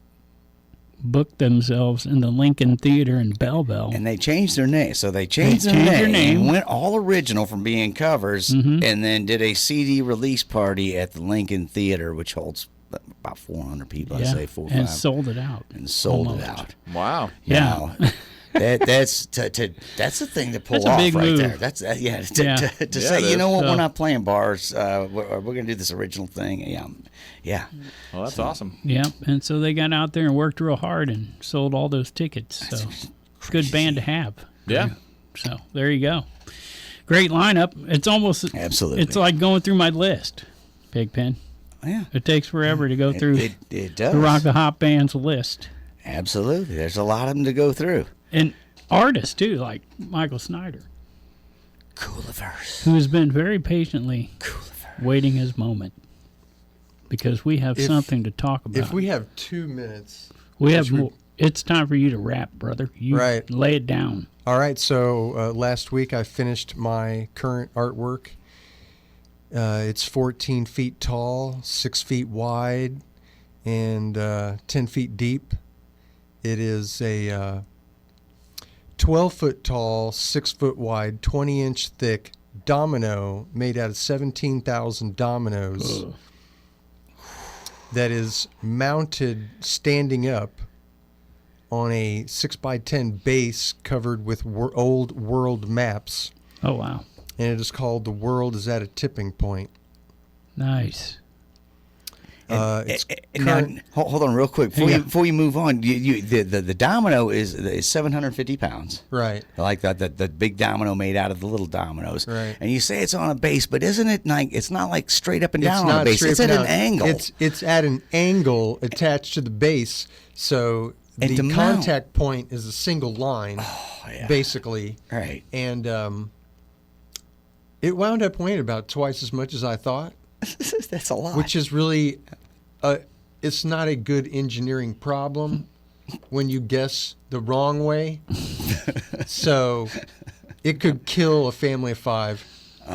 book themselves in the Lincoln Theater in Belleville. And they changed their name. So they changed their name, went all original from being covers, and then did a CD release party at the Lincoln Theater, which holds about 400 people, I'd say 400. And sold it out. And sold Almost. it out. Wow. Yeah. Now, that's the thing to pull That's a off big right move. there. That's to Yeah. say, it you know is. what, So- we're not playing bars. We're going to do this original thing. Yeah. Well, that's awesome. Yeah, and so they got out there and worked real hard and sold all those tickets. So, good band to have. Yeah. So, there you go. Great lineup. It's almost, Absolutely. it's like going through my list, Pigpen. Yeah. It takes forever to go through It does. the Rock the Hop Band's list. Absolutely. There's a lot of them to go through. And artists, too, like Michael Snyder, Kooliverse. who has been very patiently waiting his moment. Because we have something to talk about. If we have 2 minutes. we have more. It's time for you to rap, brother. You Right. lay it down. All right, so last week I finished my current artwork. It's 14 feet tall, 6 feet wide, and 10 feet deep. It is a 12-foot tall, 6-foot wide, 20-inch thick domino made out of 17,000 dominoes. Ugh. That is mounted standing up on a 6x10 base covered with old world maps. Oh, wow. And it is called The World is at a Tipping Point. Nice. It's Now, current, hold on real quick Yeah. before you move on. The domino is 750 pounds. right. Like the big domino made out of the little dominoes. Right. And you say it's on a base, but isn't it like it's not like straight up and It's down on a not base? straight It's up at and an down. angle. It's at an angle attached to the base, so And to the mount. contact point is a single line, yeah. basically. Right. And it wound up weighing about twice as much as I thought, That's a lot. which is really, it's not a good engineering problem when you guess the wrong way. So it could kill a family of 5.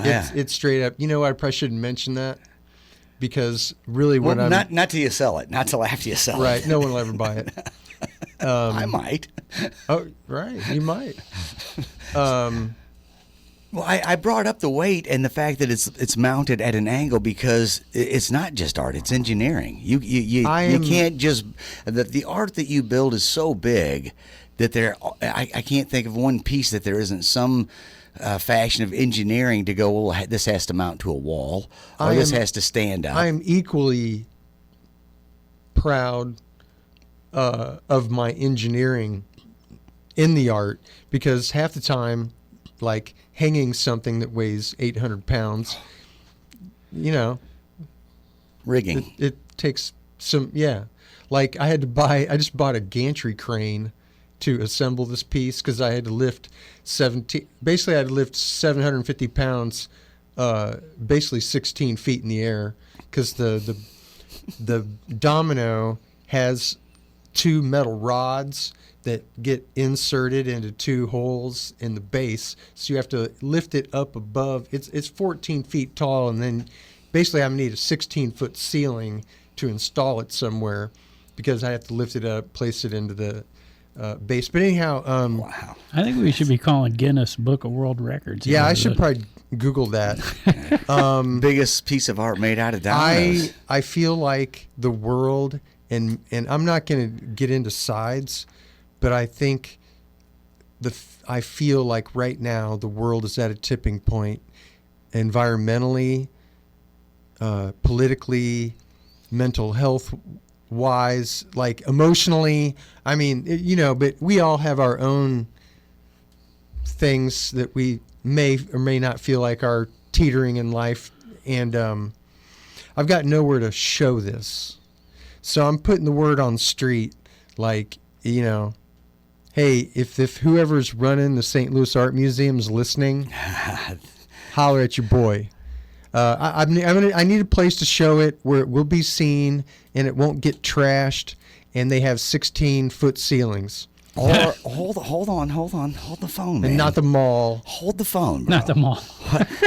yeah. It's straight up. You know, I probably shouldn't mention that because really what well, I'm not till you sell it. Not till after you sell it. right. No one will ever buy it. I might. Oh, right. You might. Well, I brought up the weight and the fact that it's mounted at an angle because it's not just art; it's engineering. You can't just the art that you build is so big that I can't think of one piece that there isn't some fashion of engineering to go, well, this has to mount to a wall, or this has to stand up. I am equally proud of my engineering in the art, because half the time, like hanging something that weighs 800 pounds, Rigging. it takes some, like I just bought a gantry crane to assemble this piece, because I had to lift 750 pounds, basically 16 feet in the air, because the domino has 2 metal rods that get inserted into 2 holes in the base, so you have to lift it up above. It's 14 feet tall, and then basically I need a 16-foot ceiling to install it somewhere, because I have to lift it up, place it into the base. But anyhow, Wow. I think we should be calling Guinness Book of World Records. Yeah, I should probably Google that. Biggest piece of art made out of dominoes. I feel like the world, and I'm not going to get into sides, but I think I feel like right now the world is at a tipping point, environmentally, politically, mental health wise, like emotionally. I mean, but we all have our own things that we may or may not feel like are teetering in life, and I've got nowhere to show this, so I'm putting the word on the street, like, hey, if whoever's running the St. Louis Art Museum is listening, holler at your boy. I need a place to show it where it will be seen and it won't get trashed, and they have 16-foot ceilings. Or hold on, hold the phone, man. And not the mall. Hold the phone, bro. Not the mall.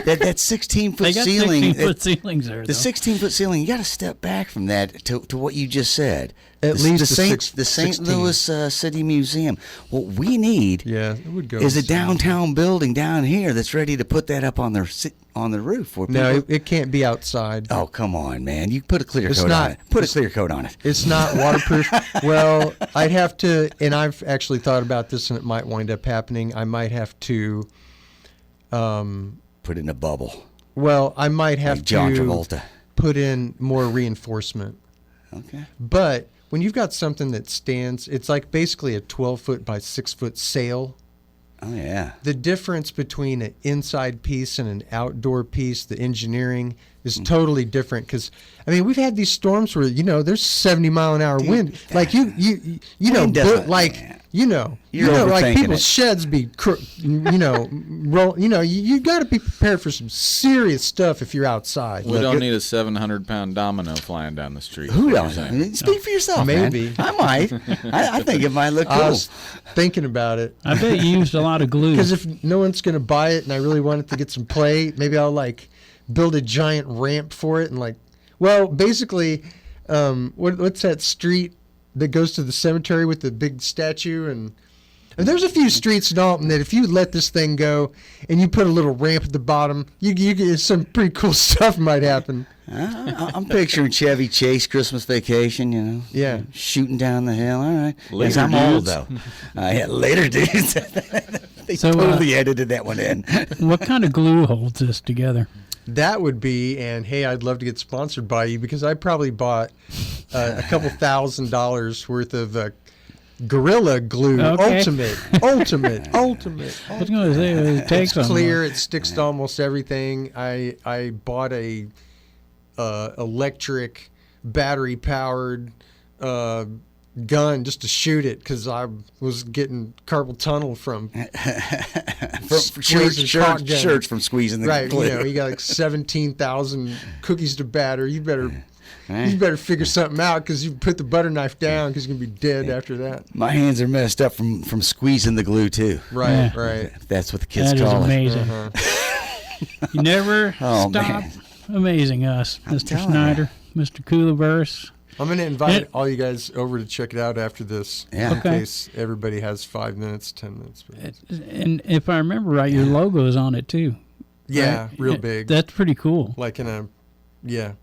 that 16-foot They got ceiling. 16-foot ceilings there, The though. 16-foot ceiling. You got to step back from that to what you just said. At least the St. Louis City Museum. What we need, It would go. is a downtown building down here that's ready to put that up on the roof. Where No, people, it can't be outside. oh, come on, man! You put a clear It's coat not- on it. Put a clear coat on it. It's not waterproof. Well, I'd have to, and I've actually thought about this, and it might wind up happening. I might have to. Put it in a bubble. Well, I might have Like John to Travolta. put in more reinforcement. Okay. But when you've got something that stands, it's like basically a 12-foot by 6-foot sail. Oh yeah. The difference between an inside piece and an outdoor piece, the engineering, is totally different. Because I mean, we've had these storms where there's 70-mile-an-hour wind. Like you know, Wind doesn't- like yeah. You're like overthinking people's it. sheds be, roll. You got to be prepared for some serious stuff if you're outside. We don't need a 700-pound domino flying down the street. Who What knows? you're I saying. mean, speak for yourself, man. Maybe. I might. I think it might look cool. I was thinking about it. I bet you used a lot of glue. Because if no one's going to buy it and I really want it to get some play, maybe I'll build a giant ramp for it and basically, what's that street that goes to the cemetery with the big statue? And there's a few streets in Alton that if you let this thing go and you put a little ramp at the bottom, you get some pretty cool stuff might happen. I'm picturing Chevy Chase Christmas Vacation, Yeah. shooting down the hill. All right. Later I'm old, dudes. though. Yeah, later dudes. They So, totally edited that one in. What kind of glue holds this together? That would be, and hey, I'd love to get sponsored by you because I probably bought a couple $1,000s worth of Gorilla Glue. Okay. Ultimate. I was going to say, it takes It's on clear. It sticks to almost everything. I bought a electric, battery powered gun just to shoot it because I was getting carpal tunnel from squeezing shotgun. Shirts from squeezing the Right, glue. you got 17,000 cookies to batter. You better figure something out because you put the butter knife down because you're gonna be dead after that. My hands are messed up from squeezing the glue, too. Right, Yeah. right. That's what the kids That is call it. amazing. You never Oh, stop man. amazing us, Mr. telling Snyder, Mr. Kooliverse. I'm gonna invite all you guys over to check it out after this, Yeah. in Okay. case everybody has 5 minutes, 10 minutes. And if I remember right, your logo is on it too. Yeah, right? real big. That's pretty cool. Like in a, yeah.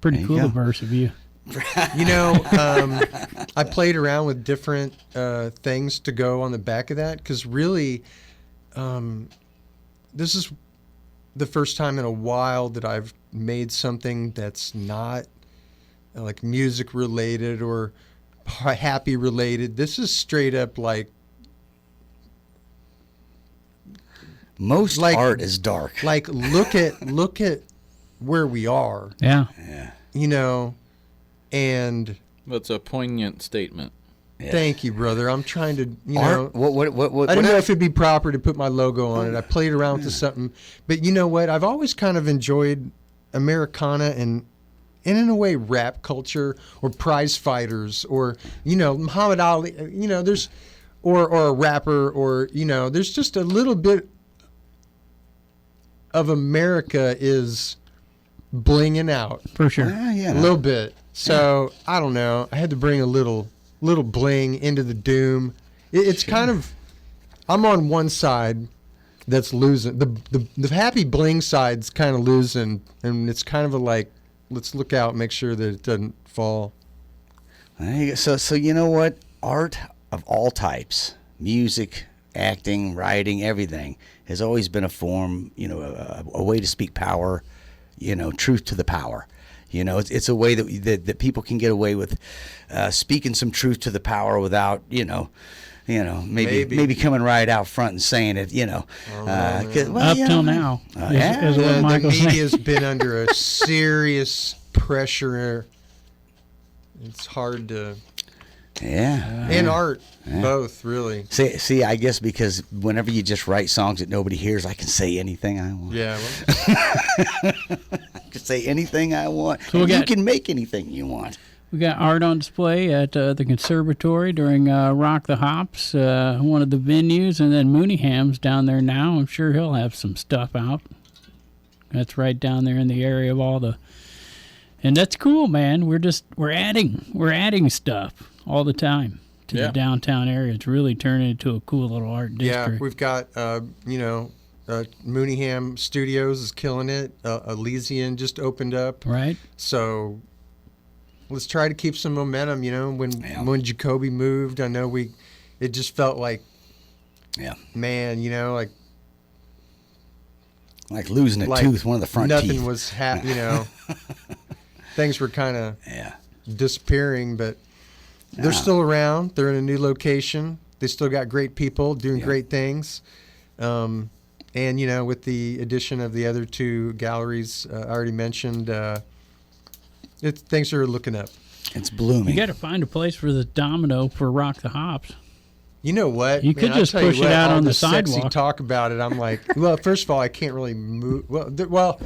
Pretty There you go. Kooliverse of you. You know, I played around with different things to go on the back of that because really, this is the first time in a while that I've made something that's not like music related or happy related. This is straight up like most art is dark. Like look at where we are. Yeah. You know, and That's a poignant statement. Yeah. Thank you, brother. I'm trying to, Art? What, I don't know if it'd be proper to put my logo on it. I played around with something, but you know what? I've always kind of enjoyed Americana and in a way rap culture or prize fighters or Muhammad Ali. There's or a rapper or there's just a little bit of America is blinging out For sure. Yeah. a little bit. So I don't know. I had to bring a little bling into the doom. It's kind of, I'm on one side that's losing. The happy bling side's kind of losing, and it's kind of a like, let's look out, make sure that it doesn't fall. So you know what? Art of all types, music, acting, writing, everything has always been a form, a way to speak power, truth to the power. It's a way that people can get away with speaking some truth to the power without, maybe coming right out front and saying it, Up till now. Is what The Michael's saying. media's been under a serious pressure. It's hard to. And art, both, really. See, I guess because whenever you just write songs that nobody hears, I can say anything I want. Yeah. I can say anything I want. So You can make anything you want. We got art on display at the Conservatory during Rock the Hops, one of the venues, and then Mooneyham's down there now. I'm sure he'll have some stuff out. That's right down there in the area of all the, and that's cool, man. We're adding stuff all the time to the downtown area. It's really turning into a cool little art district. Yeah, we've got Mooneyham Studios is killing it. Elysian just opened up. Right. So let's try to keep some momentum. When Jacoby moved, I know it just felt like, man, like losing a tooth, one of the front nothing teeth. was things were kind of disappearing, but they're still around. They're in a new location. They still got great people doing great things. And, with the addition of the other two galleries I already mentioned, things are looking up. It's blooming. You got to find a place for the domino for Rock the Hops. You know what? You could just push it out on the sexy sidewalk. Talk about it. I'm like, well, first of all, I can't really move. Well,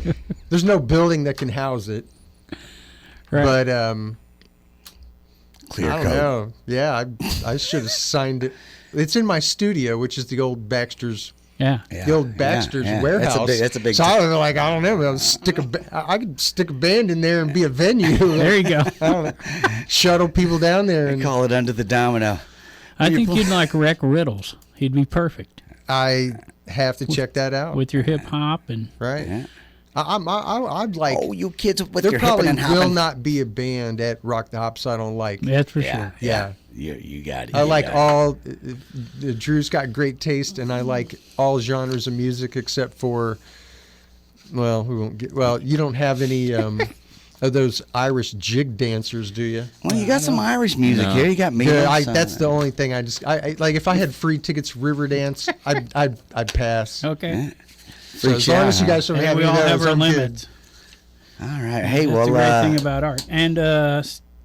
there's no building that can house it. Right. But Clear I don't coat. know. Yeah, I should have signed it. It's in my studio, which is the old Baxter's. Yeah. The old Baxter's yeah. warehouse. That's a big. So I don't know. Like I don't know. I could stick a band in there and be a venue. There you go. I don't know. Shuttle people down there and Call it under the domino. I think you'd like Wreck Riddles. He'd be perfect I have to check that out. with your hip hop and Right. Yeah. I'd like. Oh, you kids with There your probably hipping and will hopping. not be a band at Rock the Hops I don't like. that's for Yeah, sure. Yeah. You got it. I You like got it. all. Drew's got great taste, and I like all genres of music except for. Well, we won't get. Well, you don't have any of those Irish jig dancers, do you? Well, you got some Irish music No. here. You got Mila. Yeah, that's the only thing I like. If I had free tickets for Riverdance, I'd pass. Okay. So as long as you guys don't Hey, have we any all of have those, our I'm good. limits. All right. Hey, That's well, the great thing about art. And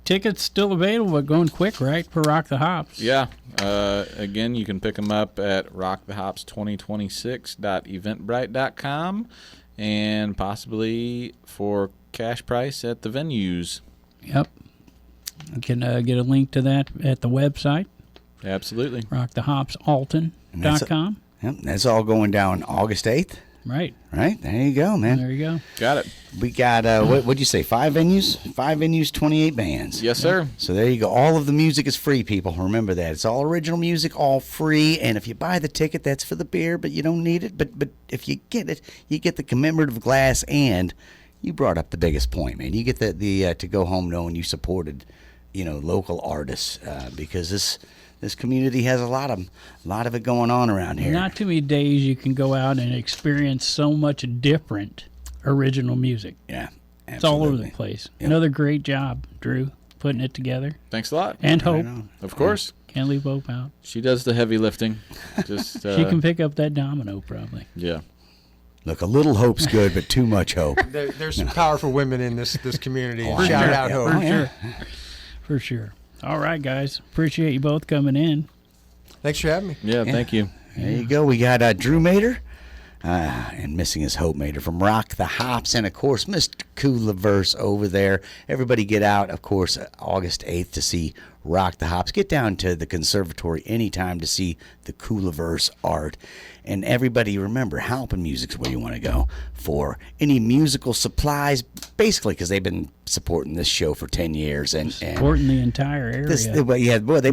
tickets still available, but going quick, right, for Rock the Hops. Yeah. Again, you can pick them up at rockthehops2026.eventbrite.com and possibly for cash price at the venues. Yep. You can get a link to that at the website, Absolutely. rockthehopsalton.com. Yep, that's all going down August 8th. Right. Right? There you go, man. There you go. Got it. We got, what'd you say, 5 venues? 5 venues, 28 bands. Yes, sir. So there you go. All of the music is free, people. Remember that. It's all original music, all free. And if you buy the ticket, that's for the beer, but you don't need it. But if you get it, you get the commemorative glass and you brought up the biggest point, man. You get the to go home knowing you supported, local artists, because this community has a lot of it going on around here. Not too many days you can go out and experience so much different original music. Yeah, absolutely. It's all over the place. Yep. Another great job, Drew, putting it together. Thanks a lot. And Hope. Right on. Of course. Can't leave Hope out. She does the heavy lifting. Just She can pick up that domino, probably. Yeah. Look, a little hope's good, but too much hope. There's some powerful women in this community. Oh, Shout sure. out, Yeah. Hope. Oh, yeah. For sure. All right, guys. Appreciate you both coming in. Thanks for having me. Yeah, thank you. There you go. We got Drew Mater, and missing his Hope Mater from Rock the Hops, and of course Mr. Kooliverse over there. Everybody get out, of course, August 8th to see Rock the Hops. Get down to the Conservatory anytime to see the Kooliverse art. And everybody remember, Halpin Music's where you want to go for any musical supplies, basically, because they've been supporting this show for 10 years. And Supporting the entire area. they've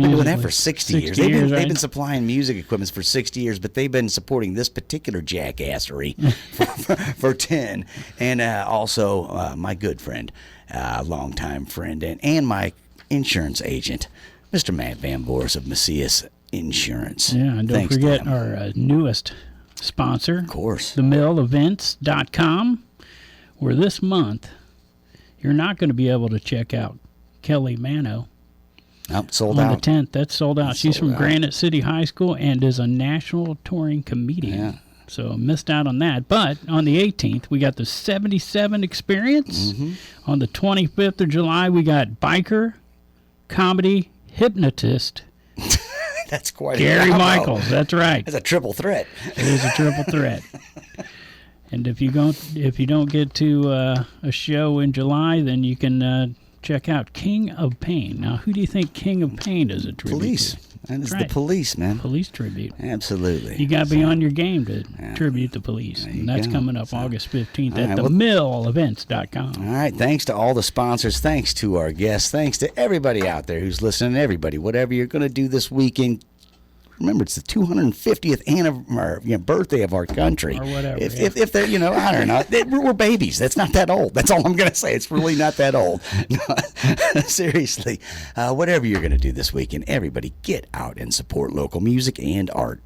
been doing that for 60 years. They've right? been supplying music equipment for 60 years, but they've been supporting this particular jackassery for 10. And also my good friend, longtime friend, and my insurance agent, Mr. Matt Van Boris of Macias Insurance. Yeah, and don't Thanks to forget him. our newest sponsor, Of course. themillevents.com, where this month you're not going to be able to check out Kelly Mano Nope, sold on out. the 10th. That's sold out. She's sold from out. Granite City High School and is a national touring comedian. Yeah. So missed out on that. But on the 18th, we got the 77 Experience. Mm-hmm. On the 25th of July, we got biker, comedy, hypnotist, That's quite Gary a combo. Michaels. That's right. That's a triple threat. It is a triple threat. And if you don't get to a show in July, then you can check out King of Pain. Now, who do you think King of Pain is a tribute Police. to? That is Right. the police, man. Police tribute. Absolutely. You got to be on your game to tribute the police. you And that's go. coming up August 15th All at right, the well- millevents.com. All right. Thanks to all the sponsors. Thanks to our guests. Thanks to everybody out there who's listening. Everybody, whatever you're going to do this weekend, remember it's the 250th birthday of our country. Or whatever, If they're, I don't know. We're babies. That's not that old. That's all I'm going to say. It's really not that old. Seriously. Whatever you're going to do this weekend, everybody get out and support local music and art.